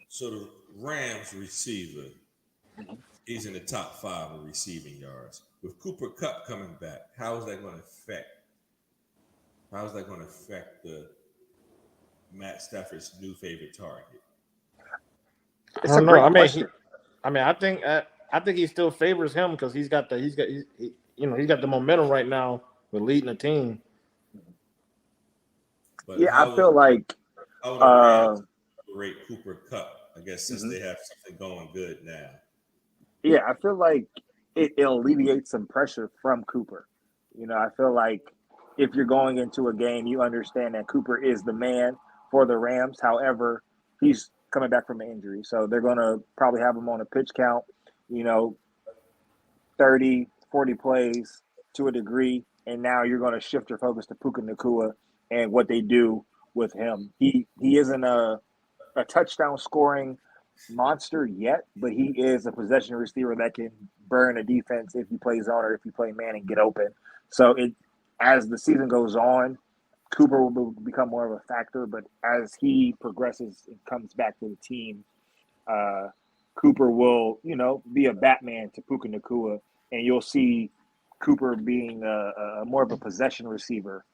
Speaker 5: So the Rams receiver, he's in the top 5 of receiving yards. With Cooper Kupp coming back, how is that going to affect the Matt Stafford's new favorite target?
Speaker 1: It's a great question.
Speaker 3: I think he still favors him because he's got the momentum right now with leading the team.
Speaker 5: But
Speaker 1: Yeah, I feel like
Speaker 5: how would the Rams rate Cooper Kupp? I guess since
Speaker 1: Mm-hmm.
Speaker 5: they have something going good now.
Speaker 1: Yeah, I feel like it alleviates some pressure from Cooper. You know, I feel like if you're going into a game, you understand that Cooper is the man for the Rams. However, he's coming back from an injury. So they're going to probably have him on a pitch count, 30, 40 plays to a degree. And now you're going to shift your focus to Puka Nacua and what they do with him. He isn't a touchdown scoring monster yet, but he is a possession receiver that can burn a defense if you play zone or if you play man and get open. So as the season goes on, Cooper will become more of a factor, but as he progresses and comes back to the team, Cooper will, be a Batman to Puka Nacua, and you'll see Cooper being more of a possession receiver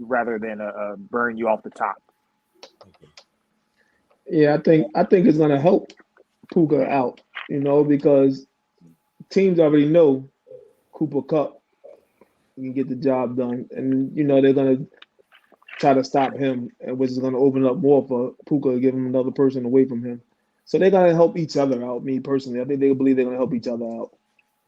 Speaker 1: rather than a burn you off the top.
Speaker 5: Okay.
Speaker 6: Yeah, I think it's gonna help Puka out, because teams already know Cooper Kupp can get the job done, and they're gonna try to stop him, which is gonna open up more for Puka, give him another person away from him. So they're gonna help each other out. Me personally, I think they believe they're gonna help each other out.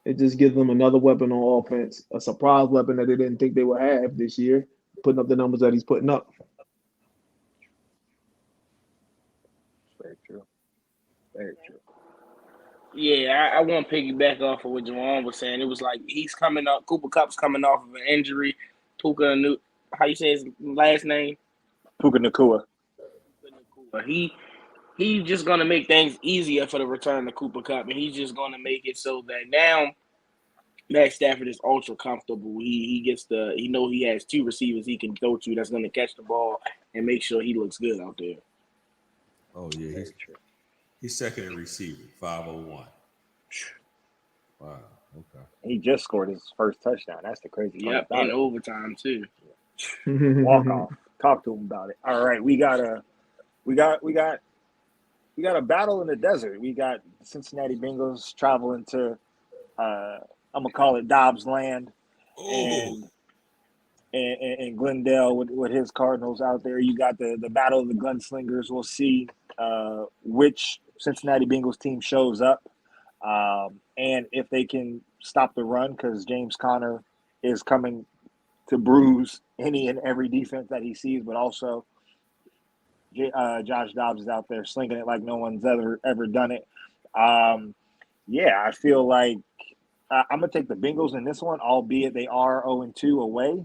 Speaker 6: It just gives them another weapon on offense, a surprise weapon that they didn't think they would have this year, putting up the numbers that he's putting up.
Speaker 1: Very true. Very true.
Speaker 4: Yeah, I want to piggyback off of what Juwan was saying. It was like he's coming up. Cooper Kupp's coming off of an injury. Puka, how you say his last name?
Speaker 1: Puka Nacua.
Speaker 4: He's just gonna make things easier for the return of Cooper Kupp, and he's just gonna make it so that now Matt Stafford is ultra comfortable. He he has 2 receivers he can throw to that's gonna catch the ball and make sure he looks good out there.
Speaker 5: Oh yeah, he's second in receiving, 501. Wow. Okay.
Speaker 1: He just scored his first touchdown. That's the crazy part.
Speaker 4: Yep,
Speaker 1: about
Speaker 4: in
Speaker 1: it.
Speaker 4: overtime too.
Speaker 1: Walk off. Talk to him about it. All right, we got a battle in the desert. We got Cincinnati Bengals traveling to I'm gonna call it Dobbs Land, and Glendale with his Cardinals out there. You got the battle of the gunslingers. We'll see which Cincinnati Bengals team shows up, and if they can stop the run, because James Conner is coming to bruise any and every defense that he sees, but also Josh Dobbs is out there slinging it like no one's ever done it. I feel like I'm gonna take the Bengals in this one, albeit they are 0-2 away.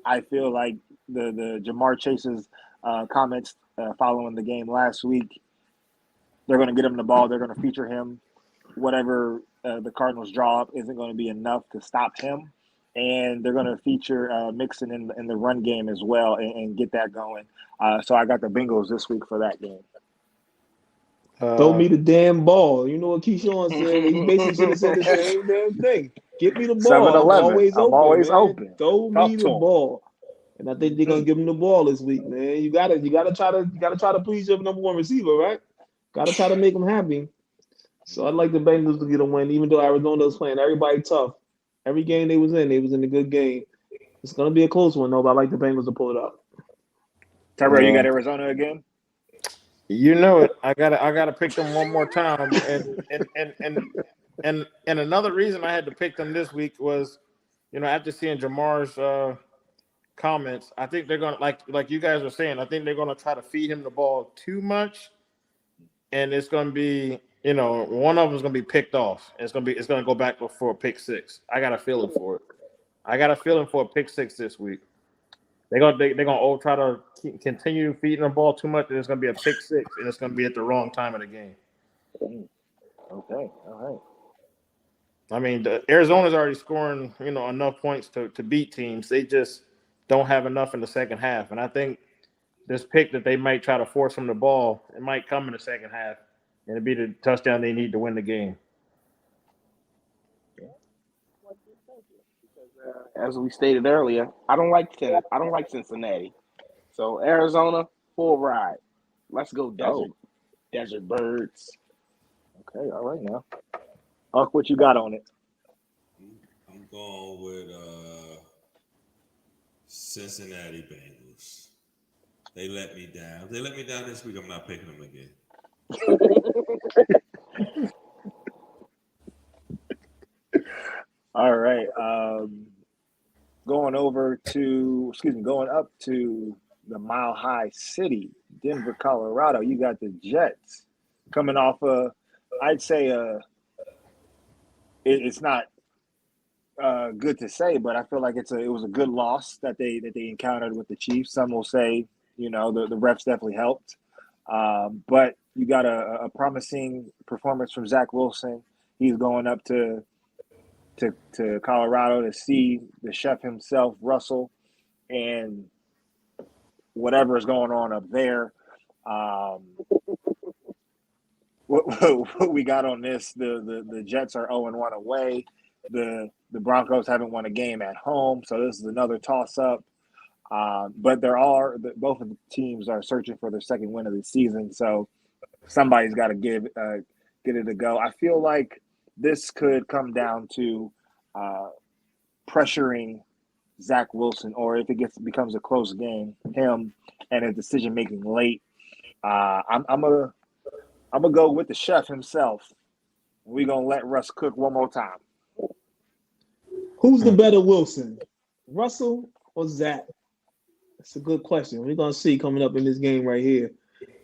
Speaker 1: I feel like the Jamar Chase's comments following the game last week, they're going to get him the ball. They're going to feature him. Whatever the Cardinals draw up isn't going to be enough to stop him. And they're going to feature Mixon in the run game as well and get that going. So I got the Bengals this week for that game.
Speaker 6: Throw me the damn ball. You know what Keyshawn said? He basically should have said the same damn thing. Get me the ball.
Speaker 1: 7-Eleven.
Speaker 6: I'm always open.
Speaker 1: I'm always open.
Speaker 6: Throw
Speaker 1: Talk
Speaker 6: me
Speaker 1: to
Speaker 6: the
Speaker 1: him.
Speaker 6: ball. And I think they're gonna give him the ball this week, man. You gotta try to please your number one receiver, right? Gotta try to make him happy. So I'd like the Bengals to get a win, even though Arizona was playing everybody tough. Every game they was in a good game. It's gonna be a close one though, but I like the Bengals to pull it out.
Speaker 1: Tyrell, you got Arizona again?
Speaker 3: You know it. I gotta pick them one more time. And another reason I had to pick them this week was, after seeing Jamar's comments, I think they're gonna like you guys were saying. I think they're gonna try to feed him the ball too much, and it's gonna be one of them is gonna be picked off. It's gonna go back for a pick six. I got a feeling for it. I got a feeling for a pick six this week. They're gonna all try to continue feeding the ball too much, and it's gonna be a pick six, and it's gonna be at the wrong time of the game.
Speaker 1: Okay, all
Speaker 3: I mean, Arizona's already scoring, enough points to beat teams. They just don't have enough in the second half, and I think this pick that they might try to force him the ball, it might come in the second half, and it'd be the touchdown they need to win the game.
Speaker 4: As we stated earlier, I don't like Cincinnati. So Arizona, full ride. Let's go Desert Birds.
Speaker 1: Okay, all right now. Huck, what you got on it?
Speaker 5: I'm going with Cincinnati Bengals. They let me down. If they let me down this week, I'm not picking them again.
Speaker 1: All right. Going up to the Mile High City, Denver, Colorado. You got the Jets coming off I'd say it's not good to say, but I feel like it was a good loss that they encountered with the Chiefs. Some will say, the refs definitely helped. But you got a promising performance from Zach Wilson. He's going up to Colorado to see the chef himself, Russell, and whatever is going on up there. What we got on this, the Jets are 0-1 away. The Broncos haven't won a game at home, so this is another toss-up. But both of the teams are searching for their second win of the season, so somebody's got to get it a go. I feel like this could come down to pressuring Zach Wilson, or if it becomes a close game, him and his decision making late. I'm gonna go with the chef himself. We're gonna let Russ cook one more time.
Speaker 6: Who's the better Wilson, Russell or Zach? That's a good question. We're gonna see coming up in this game right here.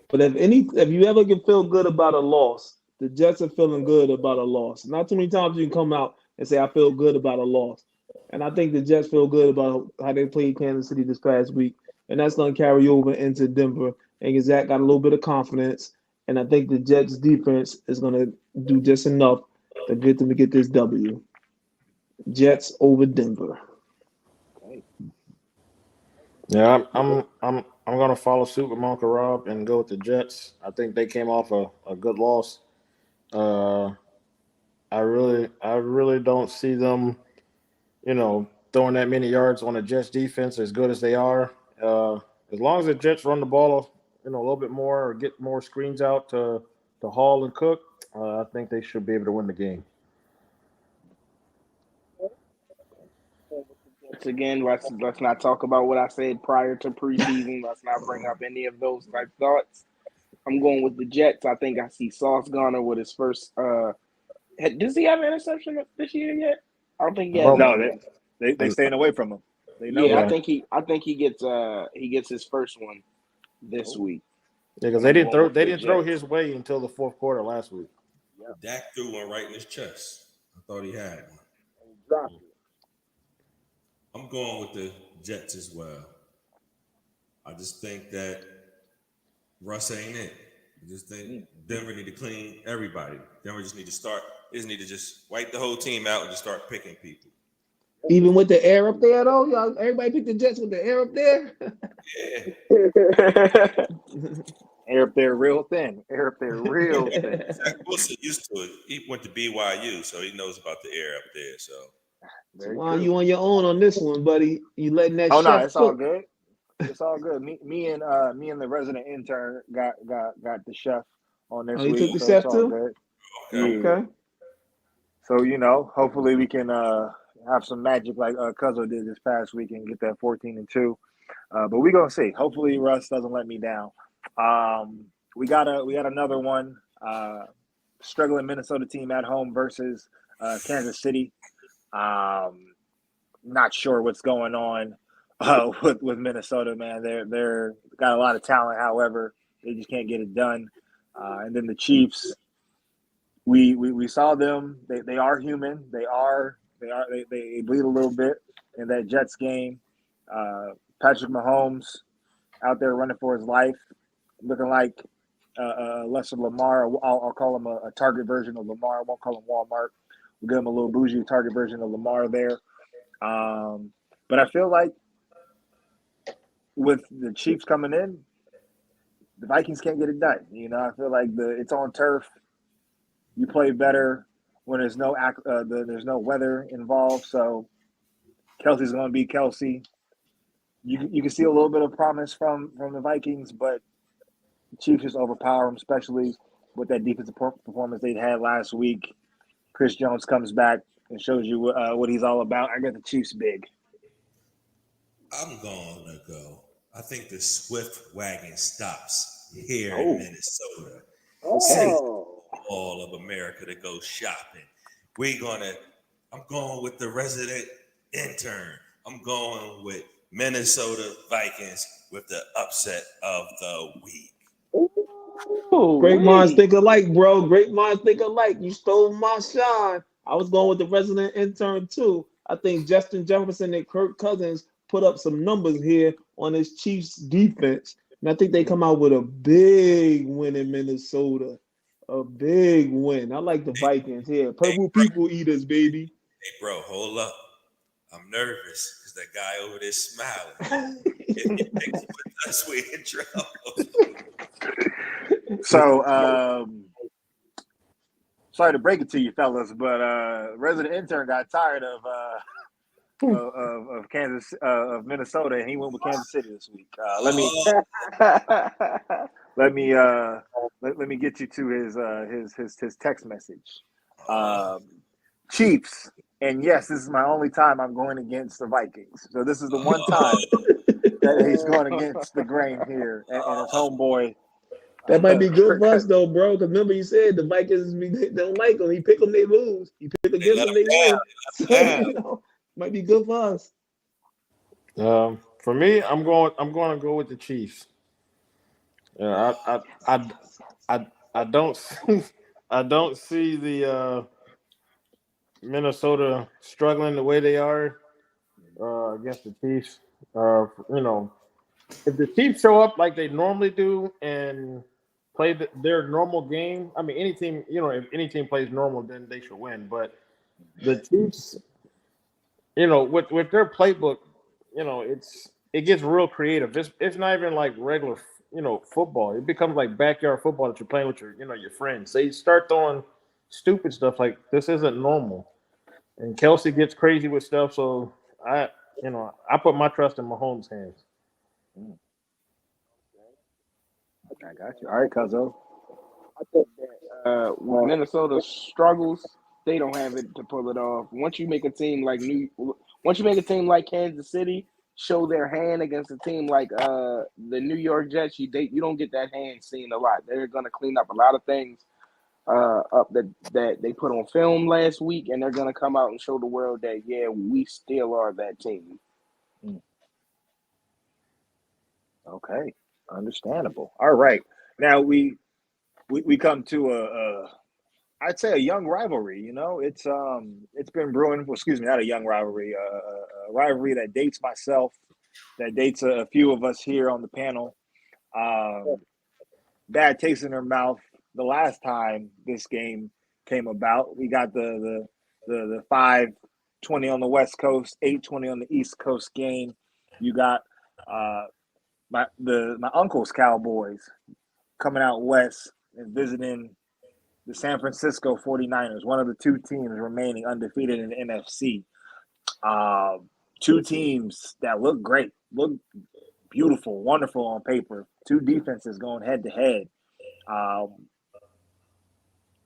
Speaker 6: But if you ever can feel good about a loss, the Jets are feeling good about a loss. Not too many times you can come out and say I feel good about a loss. And I think the Jets feel good about how they played Kansas City this past week, and that's gonna carry over into Denver. And Zach got a little bit of confidence, and I think the Jets defense is gonna do just enough to get them to get this W. Jets over Denver.
Speaker 3: Yeah, I'm gonna follow suit with Uncle Rob and go with the Jets. I think they came off a good loss. I really don't see them, throwing that many yards on the Jets defense as good as they are. As long as the Jets run the ball, a little bit more or get more screens out to Hall and Cook, I think they should be able to win the game.
Speaker 4: Once again, let's not talk about what I said prior to preseason. Let's not bring up any of those type thoughts. I'm going with the Jets. I think I see Sauce Gardner with his first. Does he have an interception this year yet? I don't think he has.
Speaker 1: No, they staying away from him. They know.
Speaker 4: Yeah, I think he gets his first one this week.
Speaker 3: Yeah, because they didn't throw his way until the fourth quarter last week.
Speaker 5: Dak threw one right in his chest. I thought he had one.
Speaker 1: Exactly.
Speaker 5: I'm going with the Jets as well. I just think that Russ ain't it. I just think Denver need to clean everybody. Denver just need to start. They just need to just wipe the whole team out and just start picking people.
Speaker 6: Even with the air up there, though, y'all, everybody picked the Jets with the air up there.
Speaker 5: Yeah.
Speaker 1: Air up there real thin. Air up there real thin.
Speaker 5: Zach Wilson used to it. He went to BYU, so he knows about the air up there. So
Speaker 1: Very
Speaker 6: Why
Speaker 1: true.
Speaker 6: you on your own on this one, buddy? You letting that
Speaker 1: Oh no,
Speaker 6: chef
Speaker 1: it's all
Speaker 6: cook?
Speaker 1: good. It's all good. Me and the resident intern got the chef on
Speaker 6: Oh,
Speaker 1: this
Speaker 6: you took
Speaker 1: week,
Speaker 6: the
Speaker 1: so it's
Speaker 6: chef
Speaker 1: all
Speaker 6: too?
Speaker 1: good.
Speaker 5: Okay.
Speaker 1: Yeah.
Speaker 6: Okay.
Speaker 1: So hopefully we can have some magic like Cuzzo did this past week and get that 14-2. But we gonna see. Hopefully Russ doesn't let me down. We got another one. Struggling Minnesota team at home versus Kansas City. Not sure what's going on with Minnesota, man. They're got a lot of talent, however, they just can't get it done. And then the Chiefs, we saw them. They are human. They bleed a little bit in that Jets game. Patrick Mahomes out there running for his life, looking like lesser Lamar. I'll call him a target version of Lamar. I won't call him Walmart. We'll give him a little bougie target version of Lamar there. But I feel like with the Chiefs coming in, the Vikings can't get it done. I feel like it's on turf. You play better when there's no weather involved. So Kelsey's going to be Kelsey. You can see a little bit of promise from the Vikings, but the Chiefs just overpower them, especially with that defensive performance they had last week. Chris Jones comes back and shows you what he's all about. I got the Chiefs big.
Speaker 5: I'm going to go. I think the Swift wagon stops here
Speaker 1: Oh.
Speaker 5: in Minnesota.
Speaker 1: Okay.
Speaker 5: All of America to go shopping. I'm going with the resident intern. I'm going with Minnesota Vikings with the upset of the week.
Speaker 6: Great minds think alike, bro. Great minds think alike. You stole my shine. I was going with the resident intern too. I think Justin Jefferson and Kirk Cousins put up some numbers here on his Chiefs defense. And I think they come out with a big win in Minnesota. A big win. I like the Vikings here. Purple people eaters, baby.
Speaker 5: Hey, bro, hold up. I'm nervous because that guy over there smiling. If he picks with us, we're in trouble.
Speaker 1: So, sorry to break it to you, fellas, but resident intern got tired of Kansas of Minnesota, and he went with Kansas City this week. Let me get you to his text message. Chiefs, and yes, this is my only time I'm going against the Vikings. So this is the one time that he's going against the grain here, and his homeboy.
Speaker 6: That might be good for us though, bro. Because remember, you said the Vikings don't like them. He pick them, they lose. He pick against them, they win. So might be good for us.
Speaker 3: For me, I'm going to go with the Chiefs. I don't see the Minnesota struggling the way they are against the Chiefs. If the Chiefs show up like they normally do and play their normal game, I mean, any team, if any team plays normal, then they should win. But the Chiefs, with their playbook, it gets real creative. It's not even like regular, football. It becomes like backyard football that you're playing with your friends. They start throwing stupid stuff like this isn't normal. And Kelsey gets crazy with stuff, so I put my trust in Mahomes' hands.
Speaker 1: I got you. All right, Cuzzo.
Speaker 4: I think that when Minnesota struggles, they don't have it to pull it off. Once you make a team like Kansas City show their hand against a team like the New York Jets, you don't get that hand seen a lot. They're gonna clean up a lot of things up that they put on film last week, and they're gonna come out and show the world that we still are that team.
Speaker 1: Okay, understandable. All right, now we come to I'd say a young rivalry. It's been brewing. Well, excuse me, not a young rivalry. A rivalry that dates myself, that dates a few of us here on the panel. Bad taste in their mouth. The last time this game came about, we got the 5-20 on the West Coast, 8-20 on the East Coast game. You got my uncle's Cowboys coming out west and visiting the San Francisco 49ers, one of the two teams remaining undefeated in the NFC. Two teams that look great, look beautiful, wonderful on paper. Two defenses going head to head.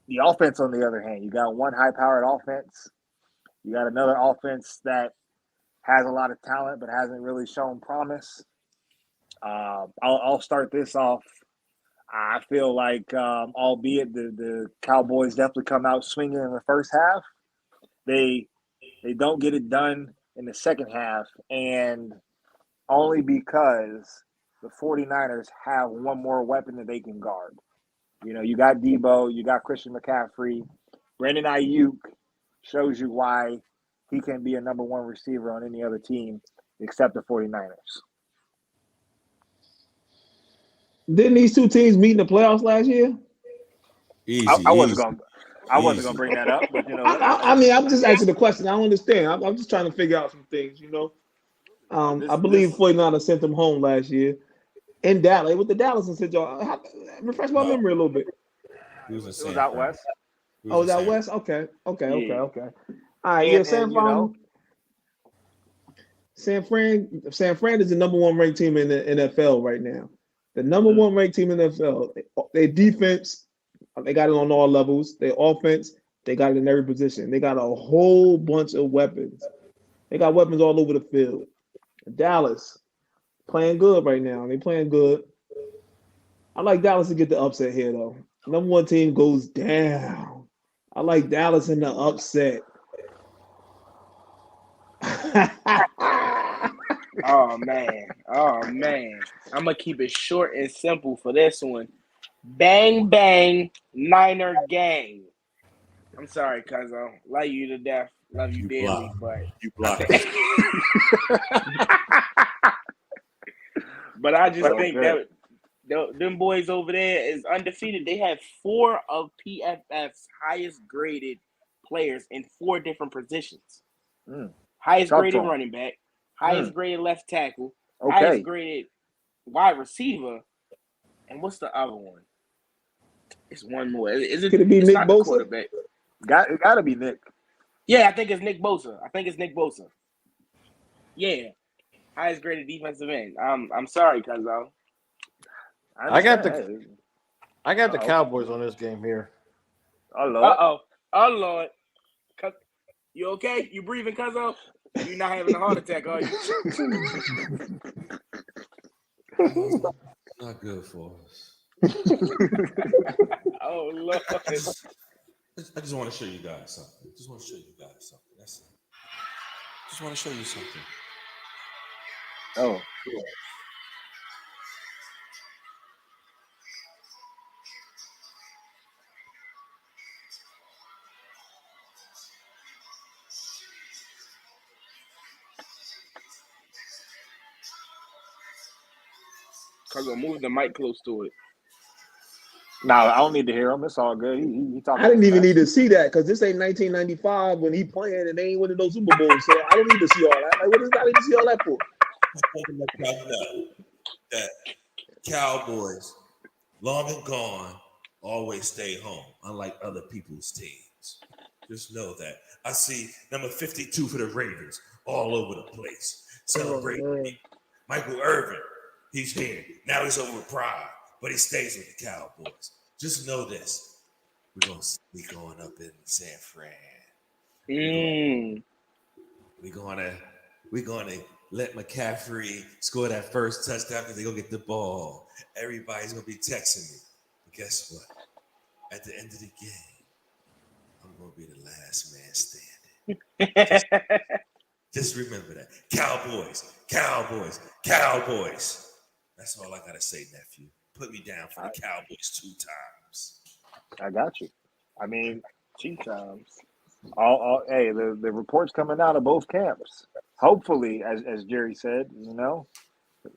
Speaker 1: The offense, on the other hand, you got one high-powered offense. You got another offense that has a lot of talent but hasn't really shown promise. I'll start this off. I feel like, albeit the Cowboys definitely come out swinging in the first half, they don't get it done in the second half, and only because the 49ers have one more weapon that they can guard. You know, you got Debo, you got Christian McCaffrey. Brandon Ayuk shows you why he can be a number one receiver on any other team except the 49ers.
Speaker 6: Didn't these two teams meet in the playoffs last year?
Speaker 5: Easy,
Speaker 1: I wasn't
Speaker 5: easy,
Speaker 1: gonna
Speaker 5: easy.
Speaker 1: bring that up, but you know,
Speaker 6: I mean, I'm just asking the question. I don't understand. I'm just trying to figure out some things, you know. I believe 49ers sent them home last year in Dallas. With the Dallas and said, y'all, refresh my memory a little bit.
Speaker 5: He was in
Speaker 1: it
Speaker 5: San
Speaker 1: was out
Speaker 5: Fran.
Speaker 1: west.
Speaker 5: He
Speaker 6: Oh,
Speaker 5: was
Speaker 6: is
Speaker 5: in
Speaker 6: that
Speaker 5: San
Speaker 6: West? Okay.
Speaker 1: Yeah.
Speaker 6: All right, yeah,
Speaker 1: And you know,
Speaker 6: San Fran is the number one ranked team in the NFL right now. The number one ranked team in the NFL. Their defense, they got it on all levels. Their offense, they got it in every position. They got a whole bunch of weapons. They got weapons all over the field. Dallas playing good right now. They playing good. I like Dallas to get the upset here, though. Number one team goes down. I like Dallas in the upset.
Speaker 4: Oh man. I'm gonna keep it short and simple for this one. Bang bang, Niner gang. I'm sorry, Cuzzo. Love you to death. Love you
Speaker 5: You
Speaker 4: dearly,
Speaker 5: blocked.
Speaker 4: but
Speaker 5: You blocked.
Speaker 4: but I just
Speaker 1: Well,
Speaker 4: think
Speaker 1: good.
Speaker 4: that them boys over there is undefeated. They have 4 of PFF's highest graded players in 4 different positions. Highest
Speaker 1: Talk to
Speaker 4: graded
Speaker 1: him.
Speaker 4: running back, highest graded left tackle,
Speaker 1: Okay.
Speaker 4: highest graded wide receiver, and what's the other one? It's one more. Is it?
Speaker 6: Could it be
Speaker 4: It's
Speaker 6: Nick
Speaker 4: not the
Speaker 6: Bosa?
Speaker 4: quarterback.
Speaker 1: It got to be Nick.
Speaker 4: Yeah, I think it's Nick Bosa. Yeah, highest graded defensive end. I'm sorry, Cuzzo.
Speaker 3: I got the
Speaker 1: understand. Uh-oh.
Speaker 3: Cowboys on this game here.
Speaker 1: Oh Lord.
Speaker 4: Oh Lord. You okay? You breathing, Cuzzo? You not having a heart attack, are you?
Speaker 5: Not good for us.
Speaker 4: Oh Lord.
Speaker 5: I just want to show you guys something. That's it. Just want to show you something.
Speaker 1: Oh.
Speaker 4: Cuzzo, move the mic close to it.
Speaker 1: No, I don't need to hear him. It's all good. He talking.
Speaker 6: I didn't
Speaker 1: his
Speaker 6: even
Speaker 1: mess.
Speaker 6: need to see that because this ain't 1995 when he playing and they ain't winning no Super Bowls. So I don't need to see all that. Like, what is I need to see all that for?
Speaker 5: That Cowboys, long and gone, always stay home, unlike other people's teams. Just know that. I see number 52 for the Ravens all over the place. Celebrating. Michael Irvin, he's here. Now he's over with Pride, but he stays with the Cowboys. Just know this. We're going to be going up in San Fran. We're going to let McCaffrey score that first touchdown because they're going to get the ball. Everybody's going to be texting me. But guess what? At the end of the game, I'm going to be the last man standing. Just remember that. Cowboys. That's all I got to say, nephew. Put me down for the Cowboys 2 times.
Speaker 1: I got you. I mean, 2 times. Hey, the reports coming out of both camps. Hopefully, as Jerry said, you know, it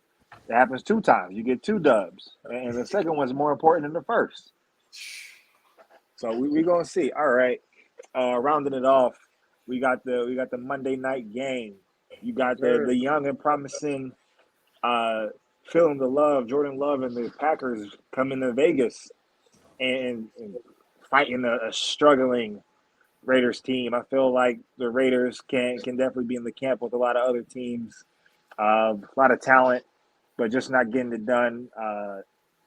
Speaker 1: happens 2 times. You get 2 dubs, and the second one's more important than the first. So we gonna see. All right, rounding it off, we got the Monday night game. You got the young and promising, feeling the love. Jordan Love and the Packers coming to Vegas and fighting a struggling Raiders team. I feel like the Raiders can definitely be in the camp with a lot of other teams. A lot of talent, but just not getting it done.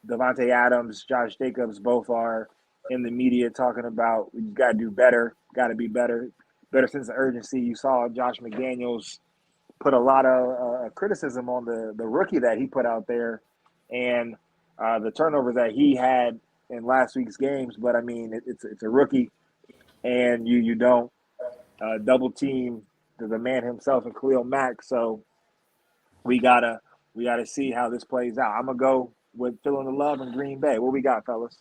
Speaker 1: Devontae Adams, Josh Jacobs, both are in the media talking about we got to do better, got to be better sense of urgency. You saw Josh McDaniels put a lot of criticism on the rookie that he put out there and the turnovers that he had in last week's games. But, I mean, it's a rookie, and you don't double team the man himself and Khalil Mack. So we gotta see how this plays out. I'm going to go with feeling the love in Green Bay. What we got, fellas?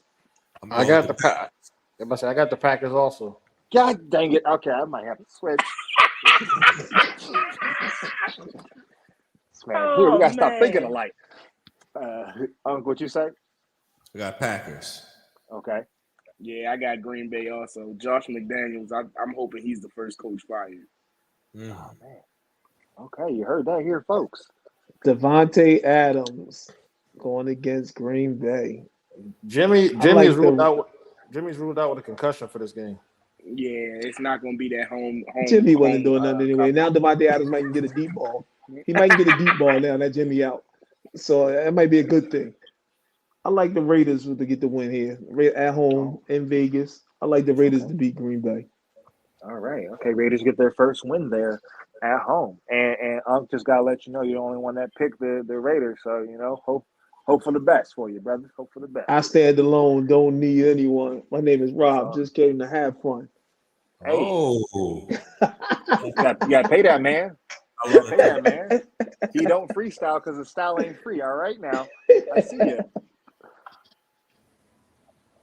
Speaker 5: I'm
Speaker 3: I
Speaker 5: going
Speaker 3: got
Speaker 5: with
Speaker 3: the I got the Packers also.
Speaker 1: God dang it. Okay, I might have to switch. Man, here, we got to stop thinking alike. Uncle, what you say?
Speaker 5: I got Packers.
Speaker 1: Okay.
Speaker 4: Yeah, I got Green Bay also. Josh McDaniels, I'm hoping he's the first coach fired.
Speaker 5: Mm.
Speaker 1: Oh, man. Okay, you heard that here, folks.
Speaker 6: Devontae Adams going against Green Bay.
Speaker 3: Jimmy's
Speaker 6: like
Speaker 3: ruled out. Jimmy's ruled out with a concussion for this game.
Speaker 4: Yeah, it's not going to be that home.
Speaker 6: Jimmy wasn't doing nothing anyway.
Speaker 4: cover.
Speaker 6: Now Devontae Adams might can get a deep ball. He might get a deep ball now that Jimmy out. So that might be a good thing. I like the Raiders to get the win here. At home in Vegas. I like the Raiders to beat Green Bay.
Speaker 1: All right. Okay, Raiders get their first win there at home. And Unc just got to let you know you're the only one that picked the Raiders. So, hope for the best for you, brother. Hope for the best.
Speaker 6: I stand alone, don't need anyone. My name is Rob. Just came to have fun.
Speaker 1: Hey.
Speaker 5: Oh,
Speaker 1: You got to pay that man. You got to pay that man. He don't freestyle because the style ain't free. All right now. I see you.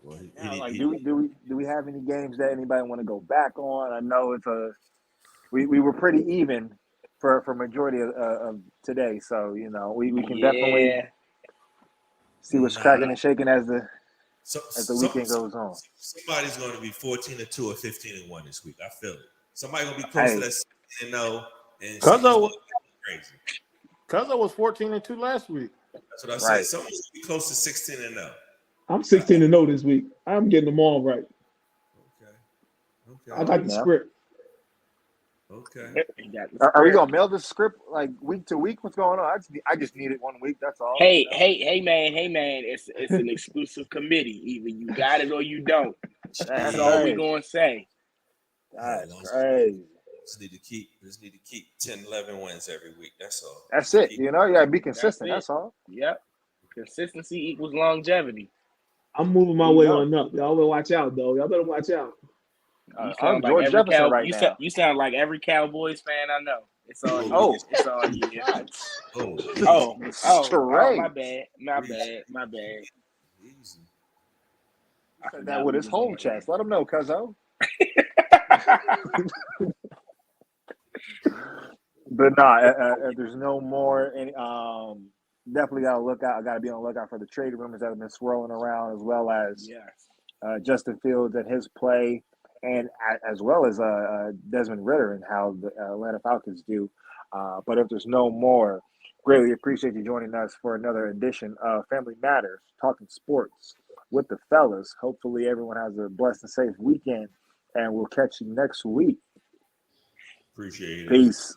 Speaker 5: well,
Speaker 1: Now, like, do we have any games that anybody want to go back on? I know we were pretty even for majority of today, so we can definitely see what's cracking and shaking as the weekend goes on.
Speaker 5: Somebody's going to be 14-2 or 15-1 this week. I feel it. Somebody's going to be close to that 16-0, and
Speaker 3: Cuzzo
Speaker 5: crazy.
Speaker 3: Cuzzo was 14-2 last week.
Speaker 5: That's what I said. Someone's going to be close to 16-0.
Speaker 6: I'm 16-0 this week. I'm getting them all right.
Speaker 5: Okay.
Speaker 6: I got the script.
Speaker 5: Okay.
Speaker 1: Are we gonna mail this script like week to week? What's going on? I just need it 1 week. That's all.
Speaker 4: Hey, man. It's an exclusive committee. Either you got it or you don't. That's all we're going to say.
Speaker 1: That's crazy.
Speaker 5: Just need to keep 10, 11 wins every week. That's all.
Speaker 1: That's it. You gotta be consistent. That's all.
Speaker 4: Yep. Consistency equals longevity.
Speaker 6: I'm moving my way on up. Y'all better watch out, though. Y'all better watch out.
Speaker 1: I'm George Jefferson right now.
Speaker 4: You sound like every Cowboys fan I know. It's all you.
Speaker 1: Oh.
Speaker 4: It's all you. My bad.
Speaker 5: Easy.
Speaker 1: That with his home chest. Let him know, Cuzzo. But if there's no more, definitely gotta look out. I gotta be on the lookout for the trade rumors that have been swirling around, as well as Justin Fields and his play, and as well as Desmond Ridder and how the Atlanta Falcons do. But if there's no more, greatly appreciate you joining us for another edition of Family Matters, talking sports with the fellas. Hopefully everyone has a blessed and safe weekend, and we'll catch you next week.
Speaker 5: Appreciate it.
Speaker 1: Peace.